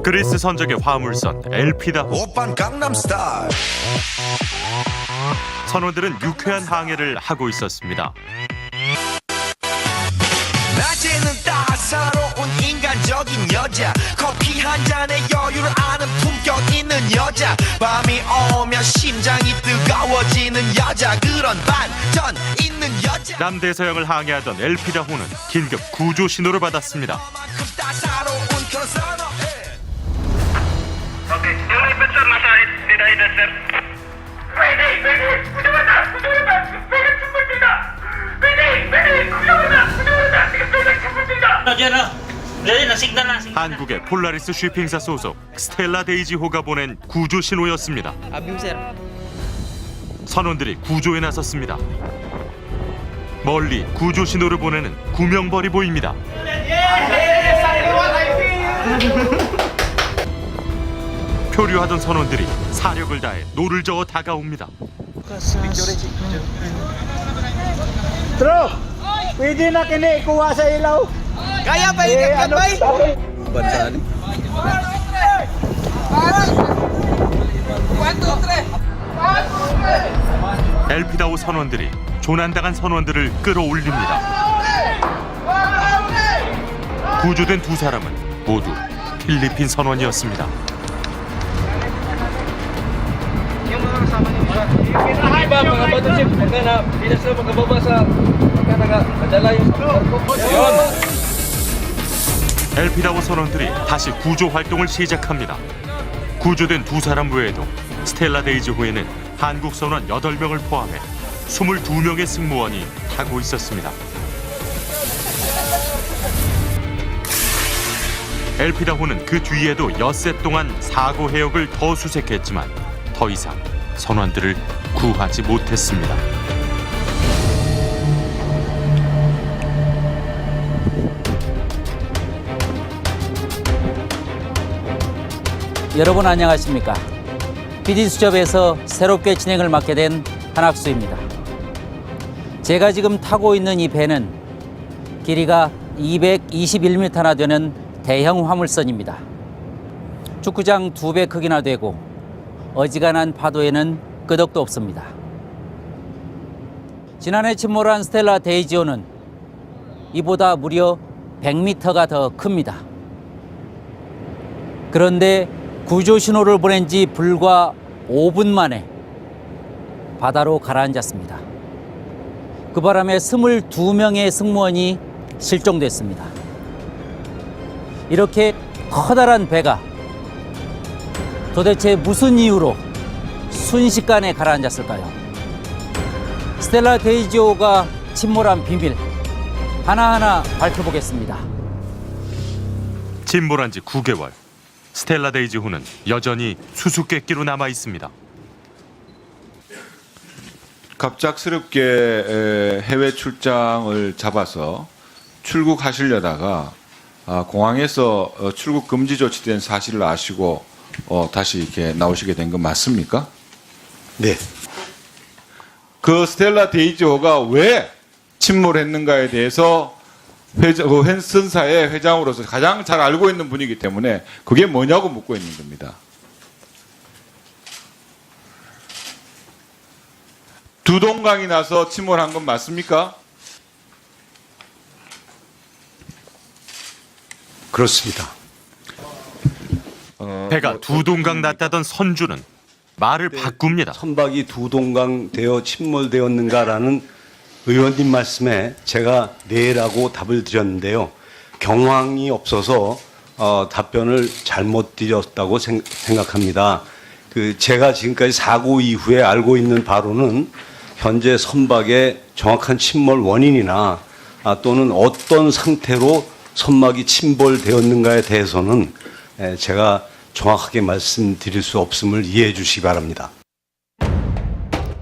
그리스 선적의 화물선 엘피다호. 오빤 강남스타일. 선원들은 유쾌한 항해를 하고 있었습니다. 낮에는 따사로운 인간적인 여자, 커피 한 잔에 여유를 아는 품격 있는 여자, 밤이 오면 심장이 뜨거워지는 여자, 그런 반전 있는 여자. 남대서양을 항해하던 엘피다호는 긴급 구조 신호를 받았습니다. 그만큼 따사로운 그런 선어해. Oke, unit besar masalah tidak ada, sir. Pede, kuda pede cepat tidak. Pede, kuda pede cepat tidak. Jadi na signal na. 한국의 폴라리스 쉬핑사 소속 스텔라 데이지호가 보낸 구조 신호였습니다. Abim sir. 선원들이 구조에 나섰습니다. 멀리 구조 신호를 보내는 구명벌이 보입니다. 표류하던 선원들이 사력을 다해 노를 저어 다가옵니다. Bro, pwede na kini ikuha sa ilaw. Kaya ba ikat bay? 엘피다호 선원들이 조난당한 선원들을 끌어올립니다. 구조된 두 사람은 모두 필리핀 선원이었습니다. 엘피다호 선원들이 다시 구조 활동을 시작합니다. 구조된 두 사람 외에도 스텔라 데이지호에는 한국 선원 8명을 포함해 22명의 승무원이 타고 있었습니다. 엘피다호는 그 뒤에도 엿새 동안 사고 해역을 더 수색했지만 더 이상 선원들을 구하지 못했습니다. 여러분 안녕하십니까? PD수첩에서 새롭게 진행을 맡게 된 한학수입니다. 제가 지금 타고 있는 이 배는 길이가 221m나 되는 대형 화물선입니다. 축구장 2배 크기나 되고 어지간한 파도에는 끄덕도 없습니다. 지난해 침몰한 스텔라 데이지호는 이보다 무려 100m가 더 큽니다. 그런데 구조 신호를 보낸 지 불과 5분 만에 바다로 가라앉았습니다. 그 바람에 22명의 승무원이 실종됐습니다. 이렇게 커다란 배가 도대체 무슨 이유로 순식간에 가라앉았을까요? 스텔라 데이지호가 침몰한 비밀 하나하나 밝혀보겠습니다. 침몰한 지 9개월. 스텔라 데이지호는 여전히 수수께끼로 남아 있습니다. 갑작스럽게 해외 출장을 잡아서 출국하시려다가 공항에서 출국 금지 조치된 사실을 아시고 다시 이렇게 나오시게 된 건 맞습니까? 네. 그 스텔라 데이지호가 왜 침몰했는가에 대해서 헨슨사의 회장으로서 가장 잘 알고 있는 분이기 때문에 그게 뭐냐고 묻고 있는 겁니다. 두동강이 나서 침몰한 건 맞습니까? 그렇습니다. 배가 두 동강 났다던 선주는 말을 바꿉니다. 선박이 두 동강 되어 침몰되었는가라는 의원님 말씀에 제가 네라고 답을 드렸는데요. 경황이 없어서 답변을 잘못 드렸다고 생각합니다. 제가 지금까지 사고 이후에 알고 있는 바로는 현재 선박의 정확한 침몰 원인이나 또는 어떤 상태로 선박이 침몰되었는가에 대해서는 제가 정확하게 말씀드릴 수 없음을 이해해 주시기 바랍니다.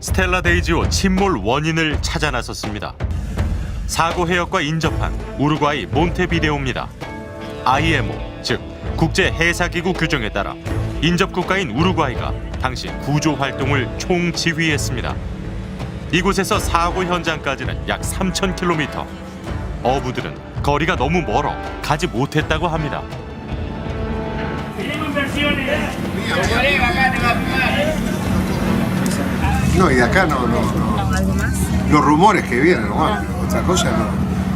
스텔라 데이지호 침몰 원인을 찾아 나섰습니다. 사고 해역과 인접한 우루과이 몬테비데오입니다. IMO, 즉 국제해사기구 규정에 따라 인접국가인 우루과이가 당시 구조 활동을 총지휘했습니다. 이곳에서 사고 현장까지는 약 3,000km. 어부들은 거리가 너무 멀어 가지 못했다고 합니다. No, y de acá no. Los rumores que vienen, nomás, otra cosa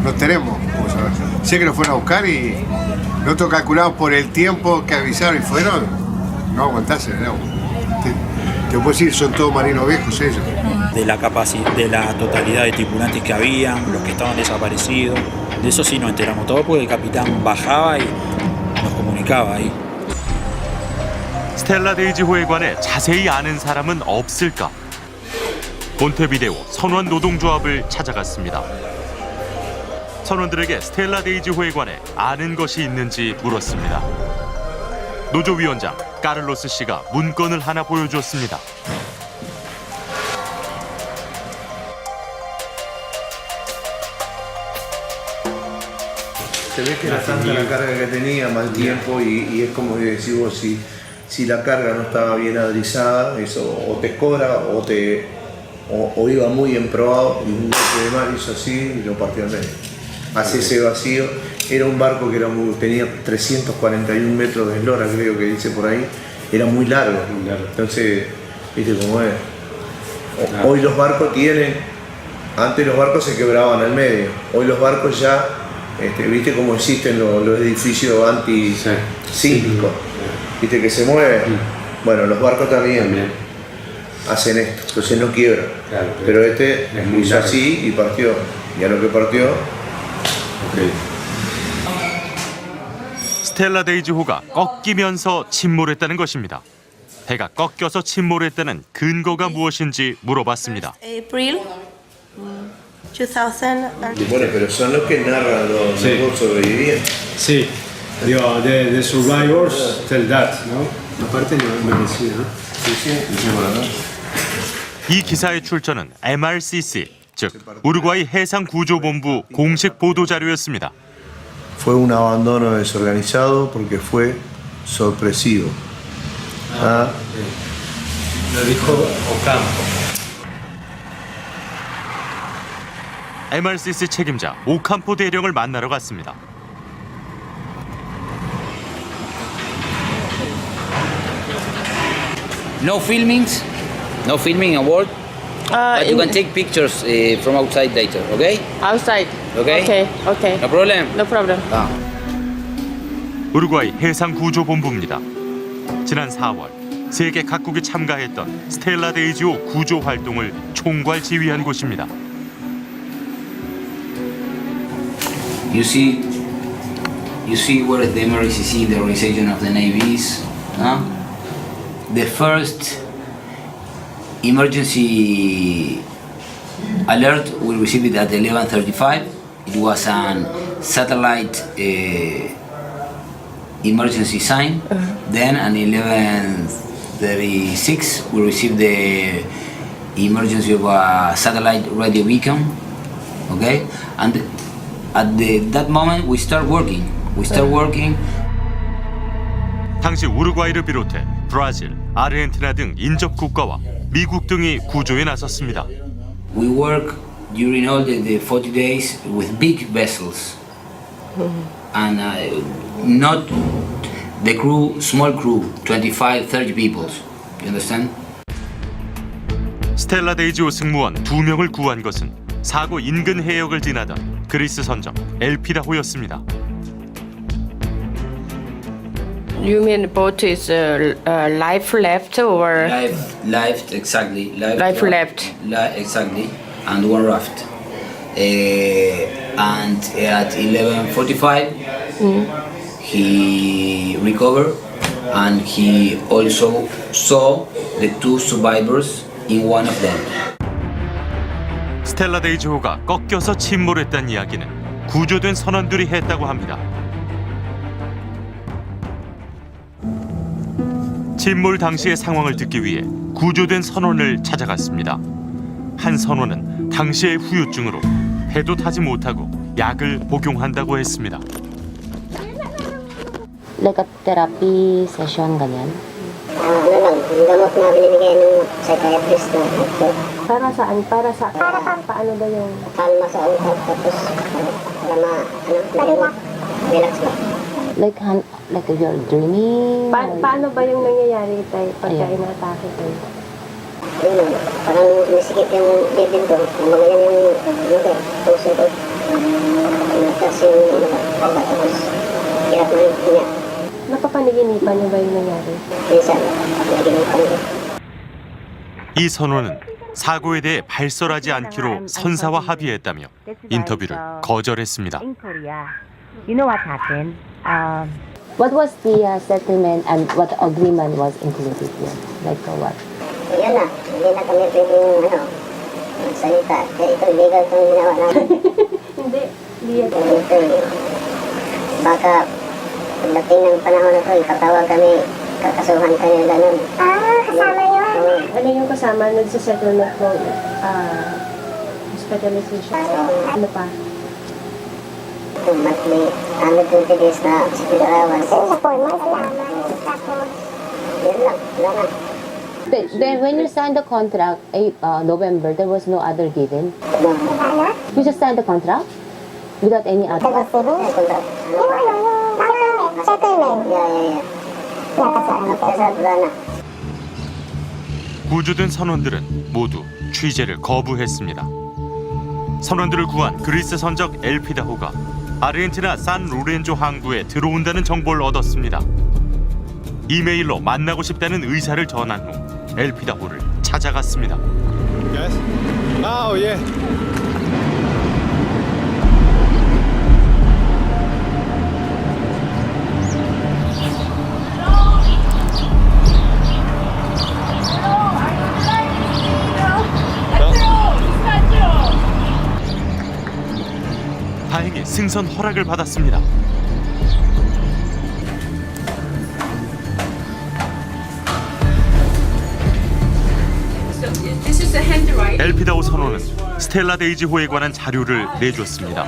no tenemos. O sea, sé que lo fueron a buscar y nosotros calculamos por el tiempo que avisaron y fueron, no aguantarse, no. Te puedo decir, son todos marinos viejos ellos. De la capacidad, de la totalidad de tripulantes que habían, los que estaban desaparecidos, de eso sí nos enteramos todo porque el capitán bajaba y nos comunicaba ahí. 스텔라 데이지호에 관해 자세히 아는 사람은 없을까? 몬테비데오 선원 노동조합을 찾아갔습니다. 선원들에게 스텔라 데이지호에 관해 아는 것이 있는지 물었습니다. 노조위원장 까를로스 씨가 문건을 하나 보여주었습니다. Se ve que era tanta la carga que tenía, mal tiempo, y es como que decís vos, si la carga no estaba bien adrizada, eso o te cobra o iba muy bien probado y un golpe de mar hizo así y lo partió en medio. Así ese vacío. Era un barco que tenía 341 metros de eslora, creo que dice por ahí. Era muy largo. Entonces, viste cómo es. Hoy los barcos antes los barcos se quebraban al medio. Hoy los barcos ya, viste cómo existen los edificios antisísmicos. Viste que se mueven. Bueno, los barcos también hacen esto, entonces no quiebran. Claro, pero hizo así y partió. Y a lo que partió. 스텔라 데이지호가 꺾이면서 침몰했다는 것입니다. 배가 꺾여서 침몰했다는 근거가 무엇인지 물어봤습니다. April 2000. Bueno, pero son los que narran los sobrevivientes. Sí, digo, the survivors tell that, ¿no? Aparte no decía, ¿no? 이 기사의 출처는 MRCC, 즉 우루과이 해상구조본부 공식 보도자료였습니다. Fue un abandono desorganizado porque fue sorpresivo. Lo dijo Ocampo. MRCC 책임자 오캄포 대령을 만나러 갔습니다. No filmings, no filming aboard. But you can take pictures from outside later, okay? Outside. Okay? Okay. No problem. No problem. 우루과이 해상구조본부입니다. 지난 4월 세계 각국이 참가했던 스텔라 데이지호 구조 활동을 총괄 지휘한 곳입니다. You see where the MRCC, the organization of the navies, the first emergency alert we received it at 11:35. It was a satellite emergency sign. Then at 11:36 we received the emergency of a satellite radio beacon. Okay, and at that moment we start working. 당시 우루과이를 비롯해 브라질, 아르헨티나 등 인접 국가와 미국 등이 구조에 나섰습니다. We work during all the 40 days with big vessels, and not the crew, small crew, 25, 30 people. You understand? 스텔라 데이지호 승무원 2명을 구한 것은 사고 인근 해역을 지나던 그리스 선적 엘피라호였습니다. You mean the boat is life left or? Life, exactly. Life left. Exactly, and one raft. And at 11:45, he recovered, and he also saw the two survivors in one of them. 스텔라 데이지호가 꺾여서 침몰했다는 이야기는 구조된 선원들이 했다고 합니다. 침몰 당시의 상황을 듣기 위해 구조된 선원을 찾아갔습니다. 한 선원은 당시의 후유증으로 배도 타지 못하고 약을 복용한다고 했습니다. Therapy session, ganyan? Gamot na binibigay ng psychiatrist na Para saan? Paano ba yung? Kalma sa utak, tapos relax ba? Like, you're dreaming? Paano ba yung nangyayari tayo pagka inaatake tayo? Ayun, parang misikip yung dibdib ko. Magayan yung puso ko. Natas yung tapos hirap na yung hinya. Napapaniginipan niyo ba yung nangyari? Minsan, naginipan ko. 이 선원은 사고에 대해 발설하지 않기로 선사와 합의했다며 인터뷰를 거절했습니다. In Korea, you know what happened? What was the settlement and what the agreement was included here? Like for what? Yan na, hindi na kami pwedeng magsalita. Ito illegal itong ginawa namin. Hindi. Ito, baka pagdating ng panahon na ito, ipatawag kami, kakasuhan kayo, ganun. Kasama yun? Ano yung kasama? Nagsisettlement ng hospitalization? Ano pa? Monthly, 120 days na hospital allowance. Sa 4 months lang. Tapos, Yan lang, wala na. But then when you signed the contract, November, there was no other given? You just signed the contract? Without any other? 구조된 선원들은 모두 취재를 거부했습니다. 선원들을 구한 그리스 선적 엘피다호가 아르헨티나 산 로렌조 항구에 들어온다는 정보를 얻었습니다. 이메일로 만나고 싶다는 의사를 전한 후 엘피다호를 찾아갔습니다. Yes. Oh, yeah. 다행히 승선 허락을 받았습니다. 엘피다호 선원은 스텔라 데이지호에 관한 자료를 내줬습니다.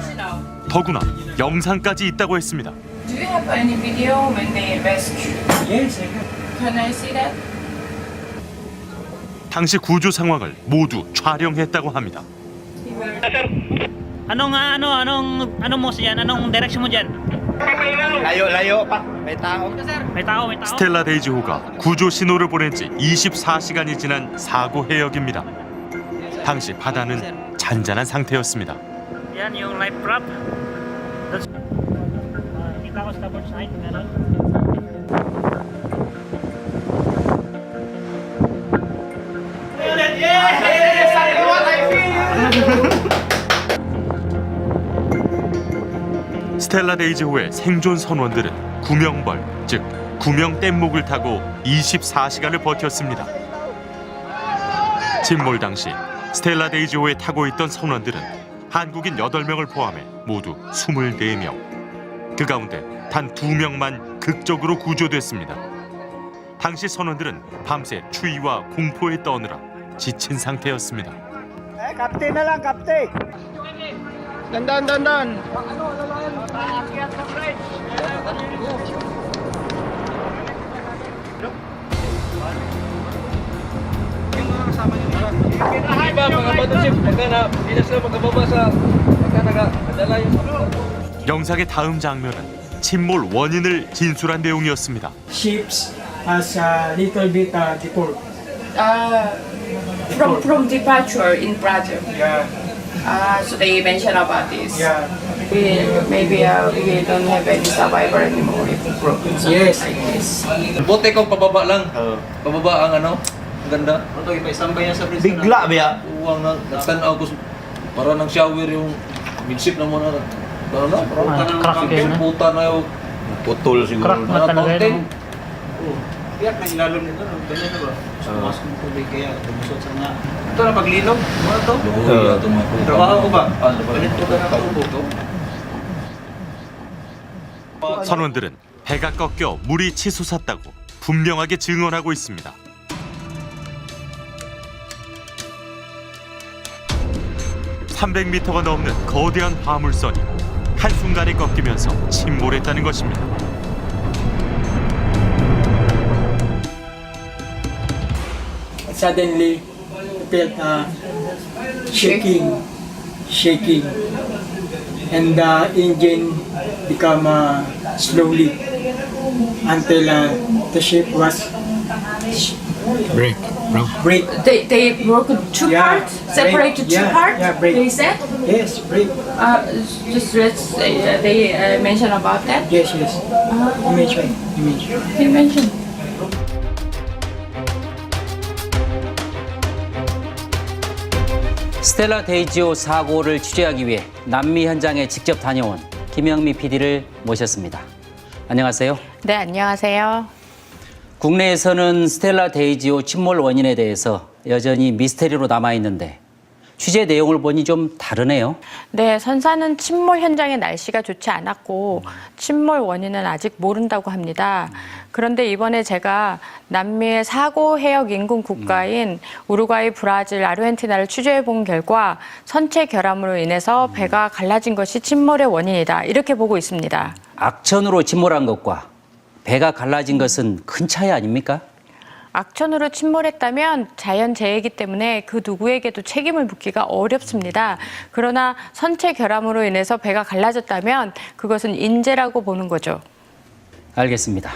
더구나 영상까지 있다고 했습니다. Do you have any video when they rescue? Yes, I have. Can I see that? 당시 구조 상황을 모두 촬영했다고 합니다. Anong mo siyan? Anong direction mo diyan? Layo pa. May tao. May tao. 스텔라 데이지호가 구조 신호를 보낸 지 24시간이 지난 사고 해역입니다. 당시 바다는 잔잔한 상태였습니다. Yan yung life prop. Kita ko starboard side, meron. 스텔라 데이지호의 생존 선원들은 구명벌, 즉 구명 뗏목을 타고 24시간을 버텼습니다. 침몰 당시 스텔라 데이지호에 타고 있던 선원들은 한국인 8명을 포함해 모두 24명. 그 가운데 단 2명만 극적으로 구조됐습니다. 당시 선원들은 밤새 추위와 공포에 떠느라 지친 상태였습니다. Kapten na lang, kapten. Dandan. 영상의 다음 장면은 침몰 원인을 진술한 내용이었습니다. Ships has a little bit default. From departure in project. Yeah. So they mentioned about this. Yeah. Maybe we don't have any survivor anymore if it's broken. Yes. Like this. Bote kong pababa lang. Pababa ang ang ganda. Bigla ba? Uwang na nagtanaw ko para nang shower yung midsip na mo na. Crack din na. Puta na yung putol siguro. Crack na talaga yun. Tiyak na ilalom nito. Ganyan na ba? Sumas kong tubig kaya lumusot sa nga. Ito na paglilong. Ano to? Trabaho ko ba? Ganito ka na tubo. 선원들은 배가 꺾여 물이 치솟았다고 분명하게 증언하고 있습니다. (300m가) 넘는 거대한 화물선이 한순간에 꺾이면서 침몰했다는 것입니다. Suddenly, felt shaking. and the engine become slowly until the ship was break. They broke two parts, separated two parts. Yeah, break. They said. Yes, break. Just let's say they mention about that. Yes. He mentioned. 스텔라 데이지오 사고를 취재하기 위해 남미 현장에 직접 다녀온 김영미 PD를 모셨습니다. 안녕하세요. 네, 안녕하세요. 국내에서는 스텔라 데이지오 침몰 원인에 대해서 여전히 미스테리로 남아있는데 취재 내용을 보니 좀 다르네요. 네, 선사는 침몰 현장의 날씨가 좋지 않았고 침몰 원인은 아직 모른다고 합니다. 그런데 이번에 제가 남미의 사고 해역 인근 국가인 우루과이, 브라질, 아르헨티나를 취재해 본 결과 선체 결함으로 인해서 배가 갈라진 것이 침몰의 원인이다. 이렇게 보고 있습니다. 악천후로 침몰한 것과 배가 갈라진 것은 큰 차이 아닙니까? 악천후로 침몰했다면 자연재해이기 때문에 그 누구에게도 책임을 묻기가 어렵습니다. 그러나 선체 결함으로 인해서 배가 갈라졌다면 그것은 인재라고 보는 거죠. 알겠습니다.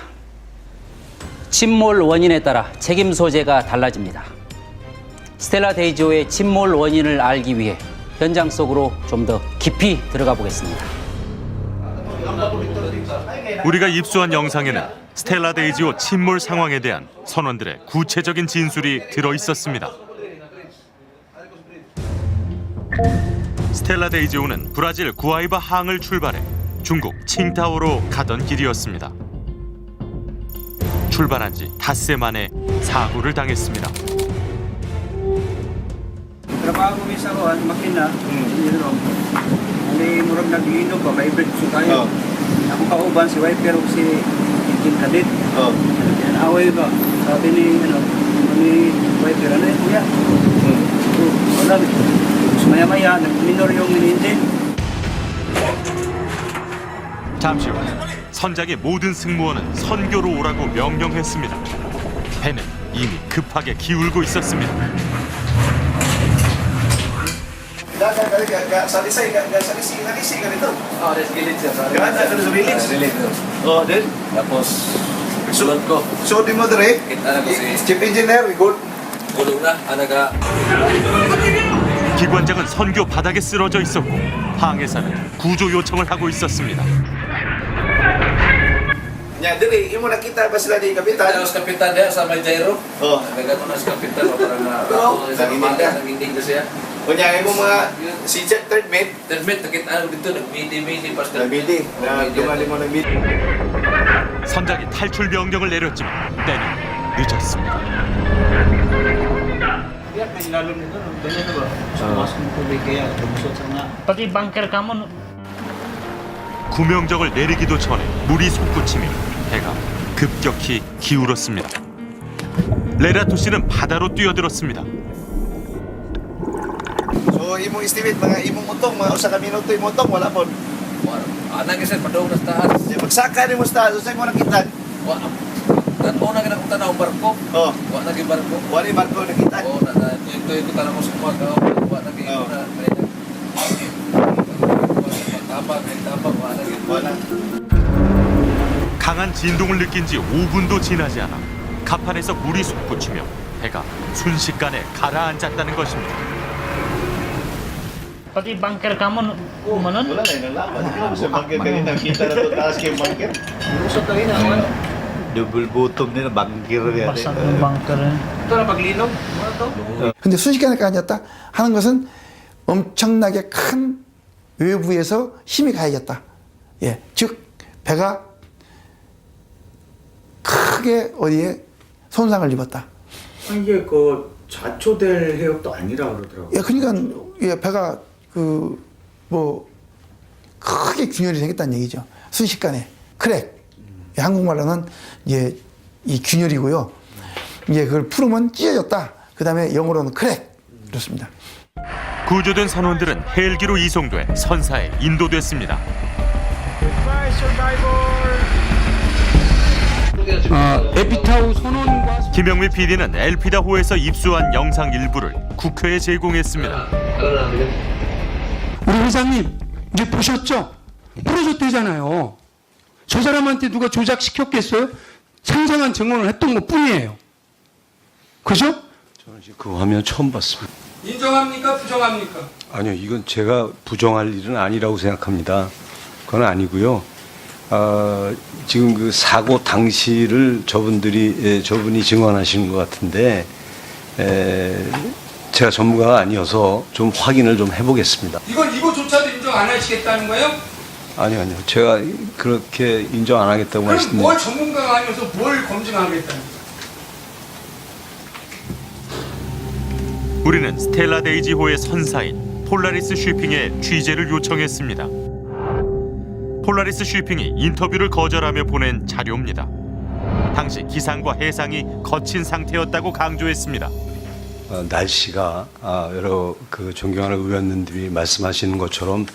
침몰 원인에 따라 책임 소재가 달라집니다. 스텔라 데이지오의 침몰 원인을 알기 위해 현장 속으로 좀 더 깊이 들어가 보겠습니다. 우리가 입수한 영상에는 스텔라 데이지오 침몰 상황에 대한 선원들의 구체적인 진술이 들어 있었습니다. 스텔라 데이지오는 브라질 구아이바 항을 출발해 중국 칭타오로 가던 길이었습니다. 출발한 지 닷새 만에 사고를 당했습니다. Trabaho ko sa makina, May murag naglinog ba, vibrate so tayo. Ako kauban si wiper o si engine cadet. Yan away ba, sabi ni wiper, ano yun kuya? Wala, maya-maya, nag-minor yung engine. 잠시 후 선장의 모든 승무원은 선교로 오라고 명령했습니다. 배는 이미 급하게 기울고 있었습니다. Salisay ka dito. Des gilid siya. Ganda ka sa release. Then? Tapos, sulod ko. So, di mo dire? Kita na ko si Chief Engineer, good. Gulong na, anaga. 기관장은 선교 바닥에 쓰러져 있었고 항해사는 구조 요청을 하고 있었습니다. Nya, dili, imo nakita ba sila ni Kapitan? Sa kapitan dia sa may gyro. Nagato na sa kapitan o parang na sa gimanda, sa ginding na siya. Kunya, imo mga si third mate. Third mate, nakita dito, nag-midi pas nag-midi. Dumali mo nag-midi. 선장이 탈출 명령을 내렸지만 때는 늦었습니다. Biar may lalom nito, ganyan na ba? Sumasok ng tubig kaya lumusot sa nga. Pati bunker ka mo. 구명정을 내리기도 전에 물이 솟구치며 배가 급격히 기울었습니다. 레라토 씨는 바다로 뛰어들었습니다. So, imong estimate mga imong utong, mga usa ka minuto imong utong, wala po. Ana kasi padong na taas. Magsaka ni mo sa taas, usay mo nakita. Tanaw na kinakong tanaw barko. Wa na gi barko. Wala yung barko nakita. Ito tanaw mo sa mga kao. Wa na gi na. 강한 진동을 느낀 지 5분도 지나지 않아 갑판에서 물이 솟구치며 배가 순식간에 가라앉았다는 것입니다. Pati bunker ka mo. Umanon. Wala na yung nalaman. Sa bunker kanina, kita na ito taas kayong bunker. Lumusot na rin Double bottom nila, bunker yan. Basag ng bunker. ito na paglinog. Ano to? 근데 순식간에 가라앉았다 하는 것은 엄청나게 큰 외부에서 힘이 가해졌다. 예, 즉 배가 크게 어디에 손상을 입었다. 이게 그 자초될 해역도 아니라 그러더라고요. 예, 그러니까 예, 배가 그 뭐 크게 균열이 생겼다는 얘기죠. 순식간에 크랙. 예, 한국말로는 이제 이 균열이고요. 이제 그걸 풀으면 찢어졌다. 그다음에 영어로는 크랙. 그렇습니다. 구조된 선원들은 헬기로 이송돼 선사에 인도됐습니다. 에피타우 선원과 김영미 PD는 엘피다호에서 입수한 영상 일부를 국회에 제공했습니다. 우리 회장님, 이제 보셨죠? 풀어줬대잖아요. 저 사람한테 누가 조작시켰겠어요? 상상한 증언을 했던 것 뿐이에요. 그죠? 저는 지금 그 화면 처음 봤습니다. 인정합니까? 부정합니까? 아니요, 이건 제가 부정할 일은 아니라고 생각합니다. 그건 아니고요. 지금 그 사고 당시를 저분이 증언하시는 것 같은데, 제가 전문가가 아니어서 좀 확인을 좀 해보겠습니다. 이거조차도 인정 안 하시겠다는 거예요? 아니요. 제가 그렇게 인정 안 하겠다고 그럼 말씀드렸는데. 뭘 전문가가 아니어서 뭘 검증하겠다는 거예요? 우리는 스텔라 데이지호의 선사인 폴라리스 쉬핑에 취재를 요청했습니다. 폴라리스 쉬핑이 인터뷰를 거절하며 보낸 자료입니다. 당시 기상과 해상이 거친 상태였다고 강조했습니다. 날씨가 여러 그 존경하는 의원님들이 말씀하시는 것처럼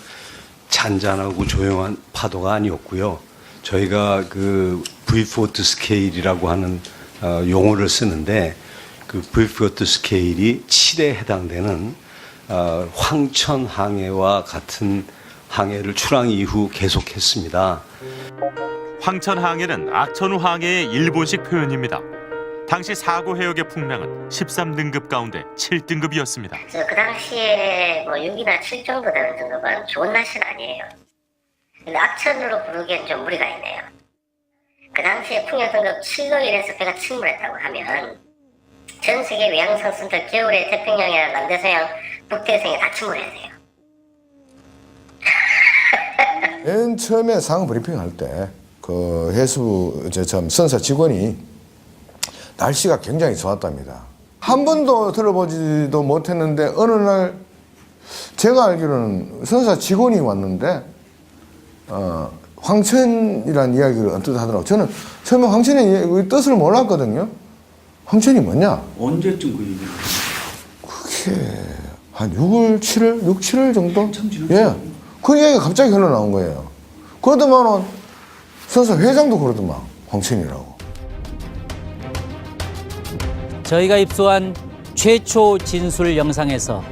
잔잔하고 조용한 파도가 아니었고요. 저희가 그 브리포트 스케일이라고 하는 용어를 쓰는데 그 브리포트 스케일이 7에 해당되는 황천 항해와 같은 항해를 출항 이후 계속했습니다. 황천 항해는 악천후 항해의 일본식 표현입니다. 당시 사고 해역의 풍랑은 13등급 가운데 7등급이었습니다. 그 당시에 뭐 6이나 7 정도 되는 등급은 좋은 날씨는 아니에요. 근데 악천후로 부르기엔 좀 무리가 있네요. 그 당시에 풍요 등급 7로 인해서 배가 침몰했다고 하면 전 세계 외양 선수들 겨울에 태평양이나 남대서양, 북대서양에 다 침몰해야 돼요. 맨 처음에 상황 브리핑 할 때 그 해수 선사 직원이 날씨가 굉장히 좋았답니다. 한 번도 들어보지도 못했는데 어느 날 제가 알기로는 선사 직원이 왔는데 황천이라는 이야기를 언뜻 하더라고요. 저는 처음에 황천의 뜻을 몰랐거든요. 황천이 뭐냐? 언제쯤 그 얘기를? 그게 한 6월, 7월? 6, 7월 정도? 예. 그 이야기가 갑자기 흘러나온 거예요. 그러더만은 선사 회장도 그러더만 황천이라고. 저희가 입수한 최초 진술 영상에서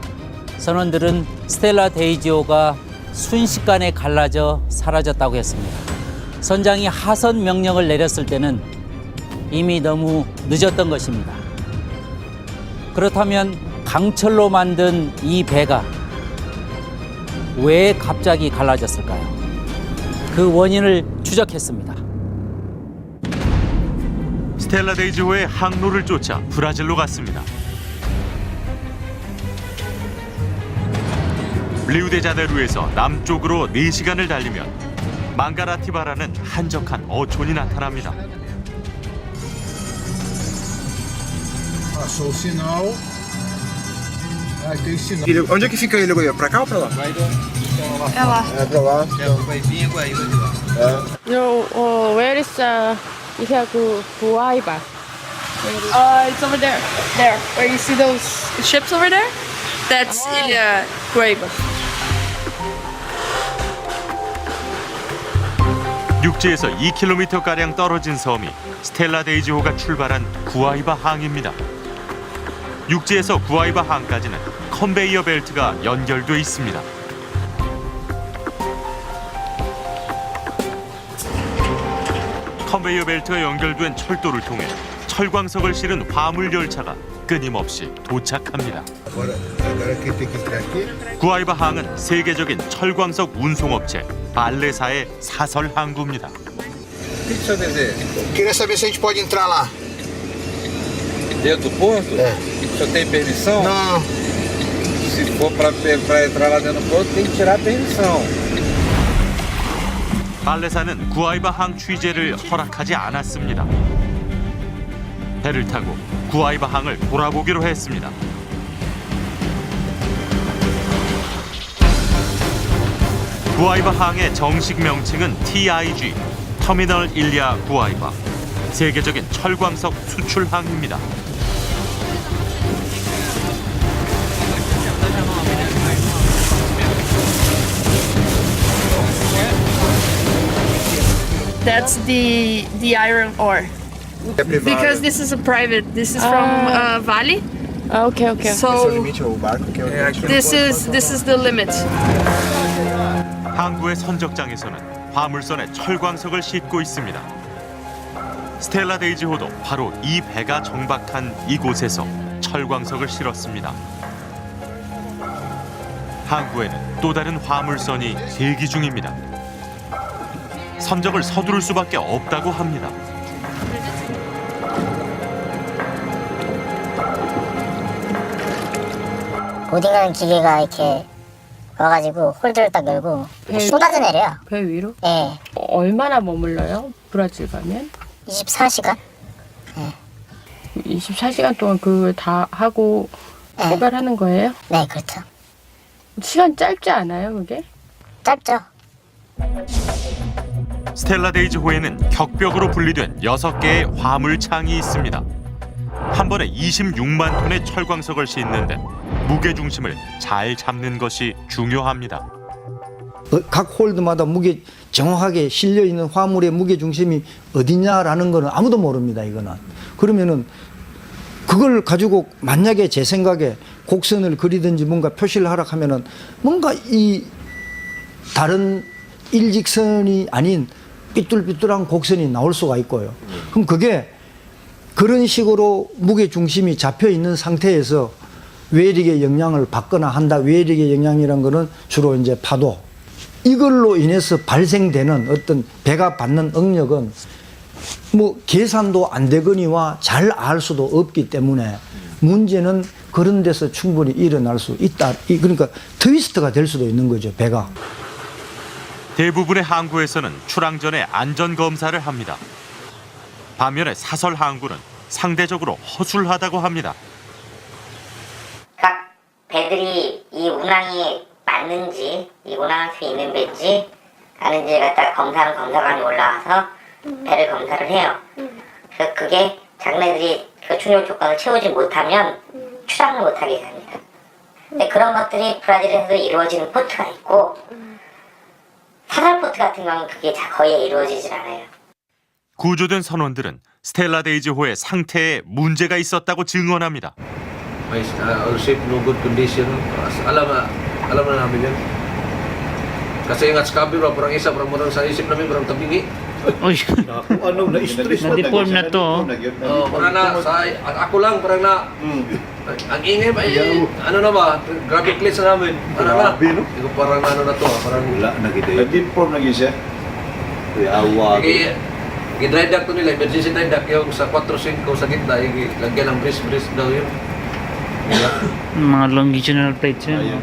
선원들은 스텔라 데이지호가 순식간에 갈라져 사라졌다고 했습니다. 선장이 하선 명령을 내렸을 때는 이미 너무 늦었던 것입니다. 그렇다면 강철로 만든 이 배가 왜 갑자기 갈라졌을까요? 그 원인을 추적했습니다. 스텔라 데이지호의 항로를 쫓아 브라질로 갔습니다. 리우데자네루에서 남쪽으로 4시간을 달리면 망가라티바라는 한적한 어촌이 나타납니다. Passou o sinal. Tem sinal. Onde é que fica ele, Goiânia? Pra cá ou pra lá? É lá. É pra lá. Vai vir Guaíba de lá. No, where is Guaiba? It's over there. There. Where you see those ships over there? That's Ilha Guaiba. 육지에서 2km가량 떨어진 섬이 스텔라 데이지호가 출발한 구아이바 항입니다. 육지에서 구아이바 항까지는 컨베이어 벨트가 연결돼 있습니다. 컨베이어 벨트가 연결된 철도를 통해 철광석을 실은 화물 열차가 끊임없이 도착합니다. 구아이바 항은 세계적인 철광석 운송업체 발레사의 사설 항구입니다. Queria saber se a gente pode entrar lá. Dentro do porto? É. O senhor tem permissão? Não. Se for para entrar lá dentro do porto, tem que tirar a permissão. 발레사는 구아이바 항 취재를 허락하지 않았습니다. 배를 타고 구아이바 항을 돌아보기로 했습니다. 구아이바 항의 정식 명칭은 TIG, 터미널 일리아 구아이바, 세계적인 철광석 수출항입니다. That's the iron ore. Because this is a private. This is from Vale. Okay. So this is the limit. 항구의 선적장에서는 화물선에 철광석을 싣고 있습니다. 스텔라 데이지호도 바로 이 배가 정박한 이곳에서 철광석을 실었습니다. 항구에는 또 다른 화물선이 대기 중입니다. 선적을 서두를 수밖에 없다고 합니다. 보딩하는 기계가 이렇게 와가지고 홀드를 딱 열고 쏟아져 내려요. 배 위로? 네. 얼마나 머물러요? 브라질 가면? 24시간? 24시간 동안 그걸 다 하고 출발하는 거예요? 네, 그렇죠. 시간 짧지 않아요, 그게? 짧죠. 스텔라 데이지호에는 격벽으로 분리된 6개의 화물창이 있습니다. 한 번에 26만 톤의 철광석을 싣는데 무게중심을 잘 잡는 것이 중요합니다. 각 홀드마다 무게 정확하게 실려 있는 화물의 무게 중심이 어디냐라는 거는 아무도 모릅니다. 이거는 그러면은 그걸 가지고 만약에 제 생각에 곡선을 그리든지 뭔가 표시를 하라 하면은 뭔가 이 다른 일직선이 아닌 삐뚤삐뚤한 곡선이 나올 수가 있고요. 그럼 그게 그런 식으로 무게 중심이 잡혀 있는 상태에서 외력의 영향을 받거나 한다. 외력의 영향이란 거는 주로 이제 파도. 이걸로 인해서 발생되는 어떤 배가 받는 응력은 뭐 계산도 안 되거니와 잘 알 수도 없기 때문에 문제는 그런 데서 충분히 일어날 수 있다. 그러니까 트위스트가 될 수도 있는 거죠, 배가. 대부분의 항구에서는 출항 전에 안전 검사를 합니다. 반면에 사설 항구는 상대적으로 허술하다고 합니다. 각 배들이 이 운항이 맞는지, 이 운항한테 있는 배인지 아는지 갖다 검사관이 올라와서 배를 검사를 해요. 그래서 그게 자기네들이 그 충족 조건을 채우지 못하면 출항을 못하게 됩니다. 근데 그런 것들이 브라질에서도 이루어지는 포트가 있고 사설 포트 같은 경우는 그게 거의 이루어지질 않아요. 구조된 선원들은 스텔라 데이지호의 상태에 문제가 있었다고 증언합니다. Our ship no good condition. Alam na namin yan. Kasi ingat sa kabiro, parang isa, parang murang sa isip namin, parang tabingi. Uy, na-deform na to. Parang na, ako lang, parang na, ang ingay ba, ano na ba, grabe cleats na namin. Parang na, parang ano na to, parang wala, Na-deform na siya. I-dry dock to nila, emergency dry dock, yung sa 4-5 sa gitna, lagyan ng brace daw yun. mga longitudinal plates yun.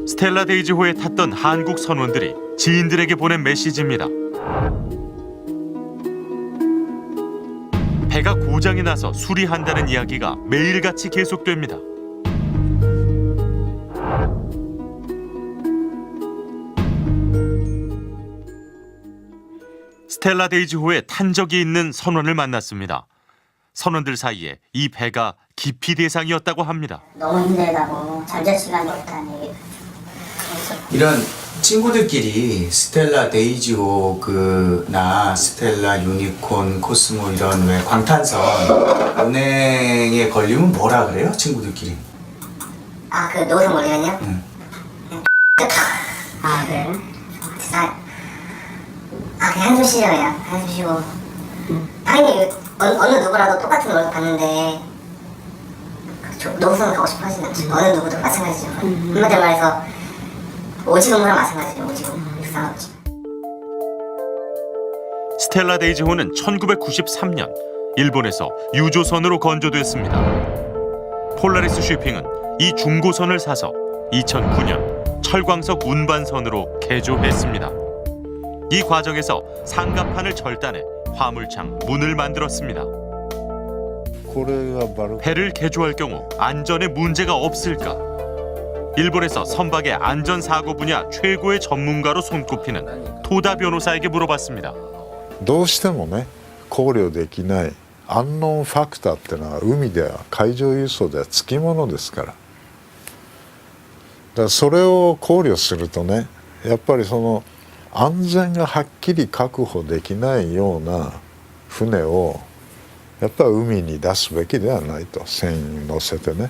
스텔라 데이지호에 탔던 한국 선원들이 지인들에게 보낸 메시지입니다. 배가 고장이 나서 수리한다는 이야기가 매일같이 계속됩니다. 스텔라 데이지호에 탄 적이 있는 선원을 만났습니다. 선원들 사이에 이 배가 기피 대상이었다고 합니다. 너무 힘들다고 잠잘 시간이 없다는 얘기. 이런 친구들끼리 스텔라 데이지호나 스텔라 유니콘 코스모 이런 왜 광탄선 운행에 걸리면 뭐라 그래요? 친구들끼리. 아, 그 노선 걸리면요? 응. 아, 그래요? 그냥 한숨 쉬죠, 그냥. 한숨 쉬고. 당연히 어느 누구라도 똑같은 노선 갔는데 노선 가고 싶어 하진 않죠. 어느 누구도 마찬가지죠. 한마디로 말해서 오지근무랑 마찬가지죠. 오지근무. 상관없죠. 스텔라 데이지호는 1993년 일본에서 유조선으로 건조됐습니다. 폴라리스 쉬핑은 이 중고선을 사서 2009년 철광석 운반선으로 개조했습니다. 이 과정에서 상갑판을 절단해 화물창 문을 만들었습니다. 배를 개조할 경우 안전에 문제가 없을까? 일본에서 선박의 안전사고 분야 최고의 전문가로 손꼽히는 토다 변호사에게 물어봤습니다. どうしてもね考慮できないアンノンファクターっていうのは海では海上輸送ではつきものですから。だからそれを考慮するとねやっぱりその安全がはっきり確保できないような船をやっぱり海に出すべきではないと船員乗せてね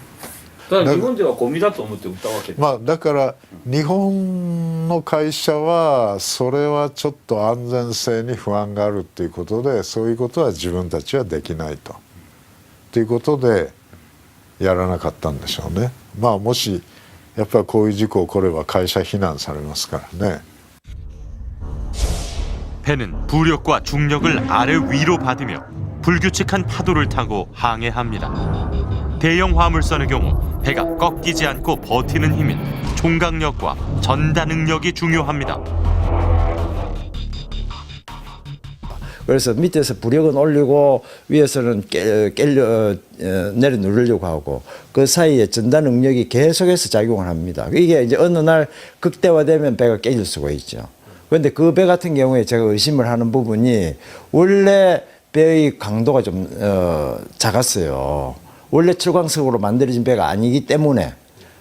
ただ日本ではゴミだと思って売ったわけです。まあだから日本の会社はそれはちょっと安全性に不安があるっていうことで、そういうことは自分たちはできないということでやらなかったんでしょうね。まあもしやっぱりこういう事故起これば会社非難されますからね。 배는 부력과 중력을 아래 위로 받으며 불규칙한 파도를 타고 항해합니다. 대형 화물선의 경우 배가 꺾이지 않고 버티는 힘인 총각력과 전다 능력이 중요합니다. 그래서 밑에서 부력은 올리고 위에서는 내려 누르려고 하고 그 사이에 전달 능력이 계속해서 작용을 합니다. 이게 이제 어느 날 극대화되면 배가 깨질 수가 있죠. 그런데 그 배 같은 경우에 제가 의심을 하는 부분이 원래 배의 강도가 좀 작았어요. 원래 철광석으로 만들어진 배가 아니기 때문에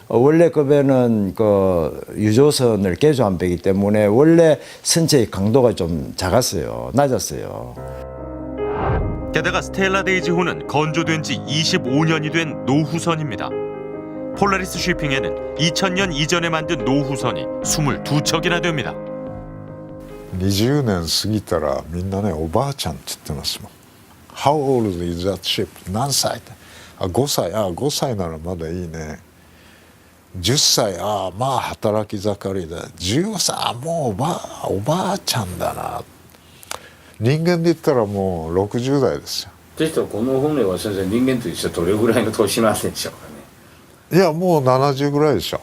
원래 그 배는 그 유조선을 개조한 배이기 때문에 원래 선체의 강도가 좀 작았어요. 낮았어요. 게다가 스텔라 데이지호는 건조된 지 25년이 된 노후선입니다. 폴라리스 쉬핑에는 2000년 이전에 만든 노후선이 22척이나 됩니다. 20年過ぎたらみんなねおばあちゃんって言ってますもん。How old is that ship? 何歳？あ、5歳。あ、5歳ならまだいいね。10歳。あ、まあ働き盛りだ。15歳。あ、もうおばあちゃんだな。人間で言ったらもう60代ですよ。でしたらこの船は先生人間と一緒どれぐらいの年なんでしょうかね。いやもう70ぐらいでしょ。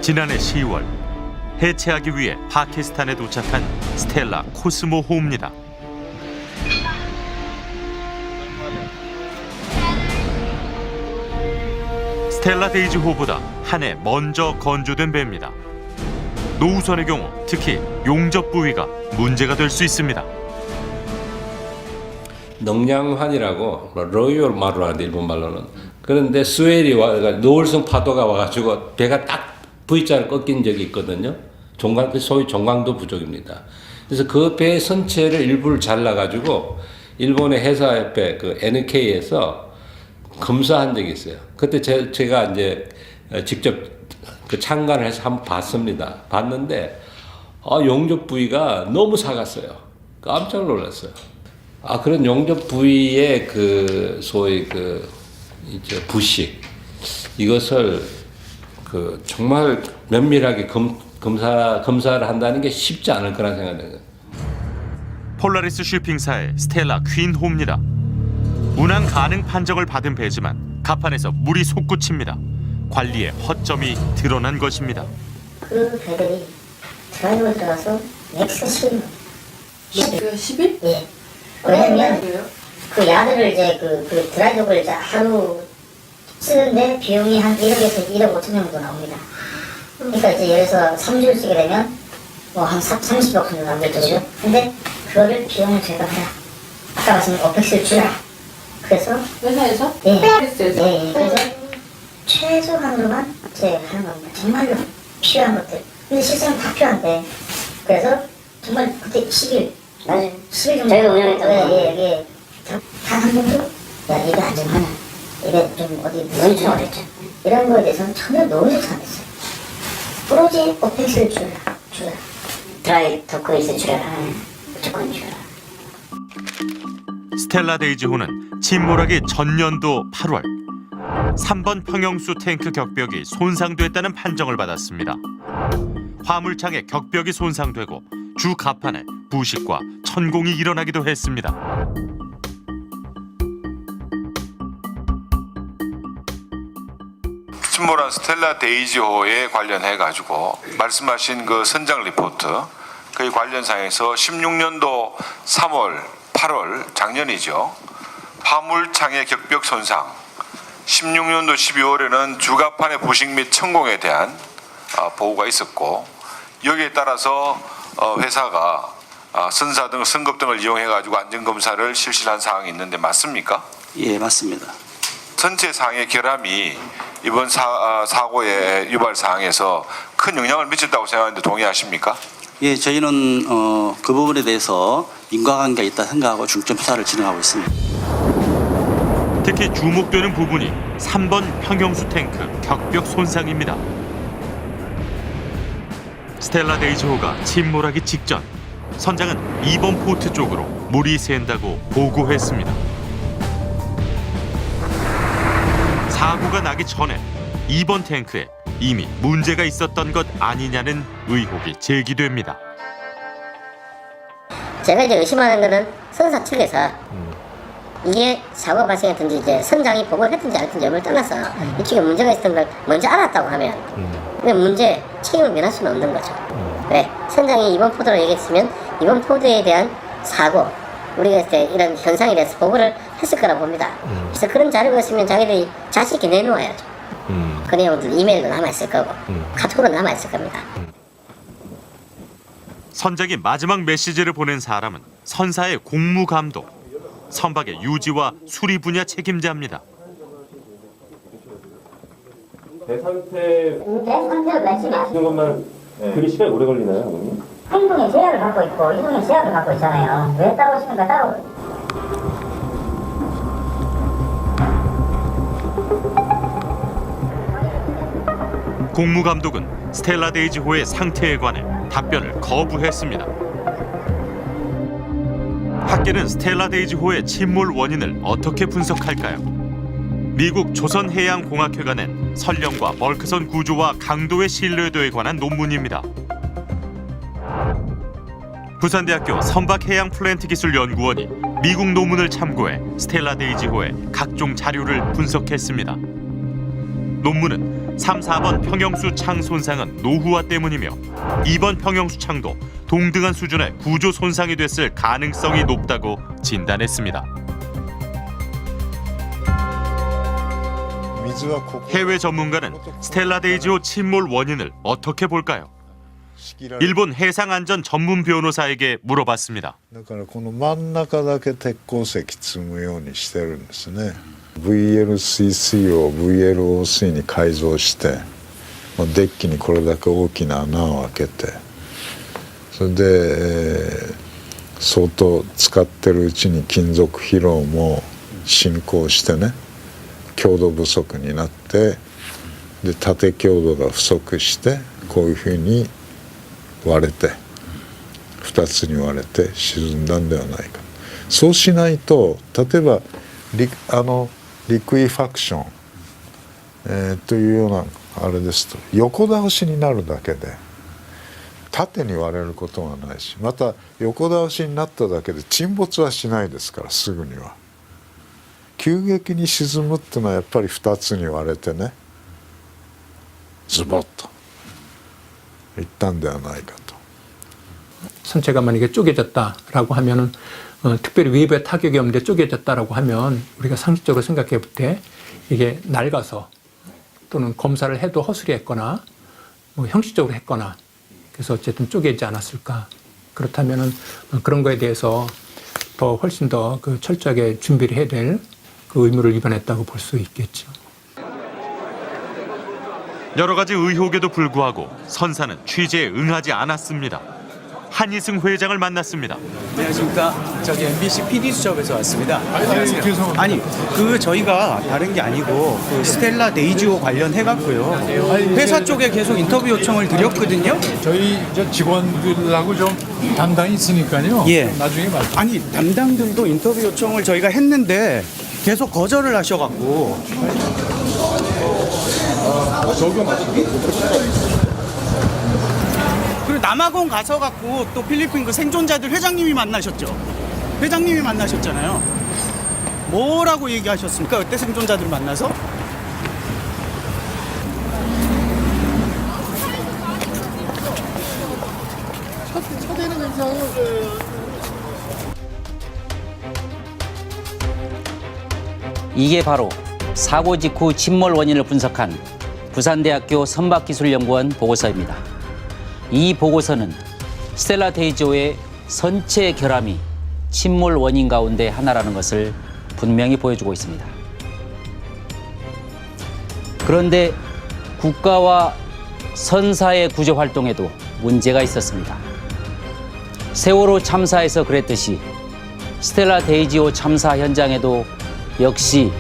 지난해 10월 해체하기 위해 파키스탄에 도착한 스텔라 코스모호입니다. 스텔라 데이지호보다 한 해 먼저 건조된 배입니다. 노후선의 경우 특히 용접 부위가 문제가 될 수 있습니다. 능량환이라고 로이어 말로 하는데 일본 말로는. 그런데 스웰이 노을성 파도가 와가지고 배가 딱 V자를 꺾인 적이 있거든요. 소위 종강도 부족입니다. 그래서 그 배의 선체를 일부를 잘라가지고 일본의 회사 옆에 그 NK에서 검사한 적이 있어요. 그때 제가 이제 직접 그 참관을 해서 한번 봤습니다. 봤는데 용접 부위가 너무 작았어요. 깜짝 놀랐어요. 그런 용접 부위의 그 소위 그 이제 부식 이것을 그 정말 면밀하게 검사를 한다는 게 쉽지 않을 거라는 생각이 들어요. 폴라리스 쉬핑사의 스텔라 퀸호입니다. 운항 가능 판정을 받은 배지만 갑판에서 물이 솟구칩니다. 관리에 허점이 드러난 것입니다. 그 배들이 드라이브에 들어가서 넥슨 10일. 10일? 예. 왜냐면 그 야드를 이제 그 드라이브를 이제 하루 쓰는데 비용이 한 1억에서 1억 5천 정도 나옵니다. 그러니까 이제 예를 들어서 3주를 쓰게 되면 뭐 한 30억 정도 나오겠죠, 그죠? 근데 그거를 비용을 제가 해라. 아까 말씀드린 오펙스를 주라. 그래서 회사에서? 예. 폴라리스에서? 예. 그래서 최소한으로만 제가 하는 겁니다. 정말로 필요한 것들. 근데 실제는 다 필요한데. 그래서 정말 그때 10일. 맞아요. 10일 정도. 저희가 운영했던 거. 예. 단 한 번도 야, 이거 안전하냐. 이게 좀 어디 무슨 어렵죠. 이런 거에 대해서는 전혀 노력을 안 했어요. 오로지 오펙스를 주라. 드라이 더크에서 주라. 무조건 주라. 스텔라 데이지호는 침몰하기 전년도 8월 3번 평형수 탱크 격벽이 손상됐다는 판정을 받았습니다. 화물창의 격벽이 손상되고 주 갑판에 부식과 천공이 일어나기도 했습니다. 침몰한 스텔라 데이지호에 관련해 가지고 말씀하신 그 선장 리포트 그 관련상에서 16년도 3월, 8월 작년이죠. 화물창의 격벽 손상. 16년도 12월에는 주갑판의 부식 및 천공에 대한 보고가 있었고 여기에 따라서 회사가 선사 등 승급 등을 이용해 가지고 안전 검사를 실시한 사항이 있는데 맞습니까? 예, 맞습니다. 선체 상의 결함이 이번 사고의 유발 사항에서 큰 영향을 미쳤다고 생각하는데 동의하십니까? 예, 저희는 그 부분에 대해서 인과관계가 있다 생각하고 중점 수사를 진행하고 있습니다. 특히 주목되는 부분이 3번 평형수 탱크 격벽 손상입니다. 스텔라 데이지호가 침몰하기 직전 선장은 2번 포트 쪽으로 물이 샌다고 보고했습니다. 사고가 나기 전에 2번 탱크에 이미 문제가 있었던 것 아니냐는 의혹이 제기됩니다. 제가 이제 의심하는 거는 선사 측에서 이게 사고 발생했든지 이제 선장이 보고를 했든지 안 했든지 여부를 떠나서 이쪽에 문제가 있었던 걸 먼저 알았다고 하면 그 문제 책임을 면할 수는 없는 거죠. 왜? 선장이 이번 포드로 얘기했으면 이번 포드에 대한 사고 우리가 이제 이런 현상에 대해서 보고를 했을 거라 봅니다. 그래서 그런 자료가 있으면 자기들이 자신 있게 내놓아야죠. 그 내용들 이메일도 남아있을 거고 카톡으로 남아있을 겁니다. 선장이 마지막 메시지를 보낸 사람은 선사의 공무감독, 선박의 유지와 수리 분야 책임자입니다. 대상태 말씀하시는 것만 그게 시간이 오래 걸리나요, 어머니? 행동의 제약을 갖고 있고 이동의 제약을 갖고 있잖아요. 왜 따라오십니까? 따로. 공무감독은 스텔라 데이지호의 상태에 관해 답변을 거부했습니다. 학계는 스텔라 데이지호의 침몰 원인을 어떻게 분석할까요? 미국 조선해양공학회가 낸 선령과 벌크선 구조와 강도의 신뢰도에 관한 논문입니다. 부산대학교 선박해양플랜트기술연구원이 미국 논문을 참고해 스텔라 데이지호의 각종 자료를 분석했습니다. 논문은 3, 4번 평형수 창 손상은 노후화 때문이며 2번 평형수 창도 동등한 수준의 구조 손상이 됐을 가능성이 높다고 진단했습니다. 해외 전문가는 스텔라 데이지호 침몰 원인을 어떻게 볼까요? 일본 해상안전 전문 변호사에게 물어봤습니다. だからこの真ん中だけ鉄鉱石積むようにしてるんですね。VLCC を VLOC に改造してデッキにこれだけ大きな穴を開けてそれで、相当使ってるうちに金属疲労も進行してね強度不足になってで縦強度が不足してこういうふうに割れて2つに割れて沈んだんではないか。そうしないと例えばリクイファクション、というようなあれですと横倒しになるだけで縦に割れることはないしまた横倒しになっただけで沈没はしないですからすぐには急激に沈むっていうのはやっぱり2つに割れてねズボッといったんではないかと。 선체가 만약에 쪼개졌다라고 하면은 특별히 외부에 타격이 없는데 쪼개졌다라고 하면 우리가 상식적으로 생각해 볼 때 이게 낡아서 또는 검사를 해도 허술했거나 뭐 형식적으로 했거나 그래서 어쨌든 쪼개지 않았을까. 그렇다면은 그런 거에 대해서 더 훨씬 더 그 철저하게 준비를 해야 될 그 의무를 위반했다고 볼 수 있겠죠. 여러 가지 의혹에도 불구하고 선사는 취재에 응하지 않았습니다. 한희승 회장을 만났습니다. 안녕하십니까. 저기 MBC PD 수첩에서 왔습니다. 안녕하세요. 아니 그 저희가 다른 게 아니고 그 스텔라 데이지호 관련해갖고요. 회사 쪽에 계속 인터뷰 요청을 드렸거든요. 저희 직원들하고 좀 담당이 있으니까요. 예. 나중에 말씀. 아니 담당들도 인터뷰 요청을 저희가 했는데 계속 거절을 하셔갖고. 저기요 그리고 남아공 가서 갖고 또 필리핀 그 생존자들 회장님이 만나셨죠. 회장님이 만나셨잖아요. 뭐라고 얘기하셨습니까? 그때 생존자들 만나서? 쳐대는 현상을 이게 바로 사고 직후 침몰 원인을 분석한 부산대학교 선박기술연구원 보고서입니다. 이 보고서는 스텔라 데이지호의 선체 결함이 침몰 원인 가운데 하나라는 것을 분명히 보여주고 있습니다. 그런데 국가와 선사의 구조 활동에도 문제가 있었습니다. 세월호 참사에서 그랬듯이 스텔라 데이지호 참사 현장에도 역시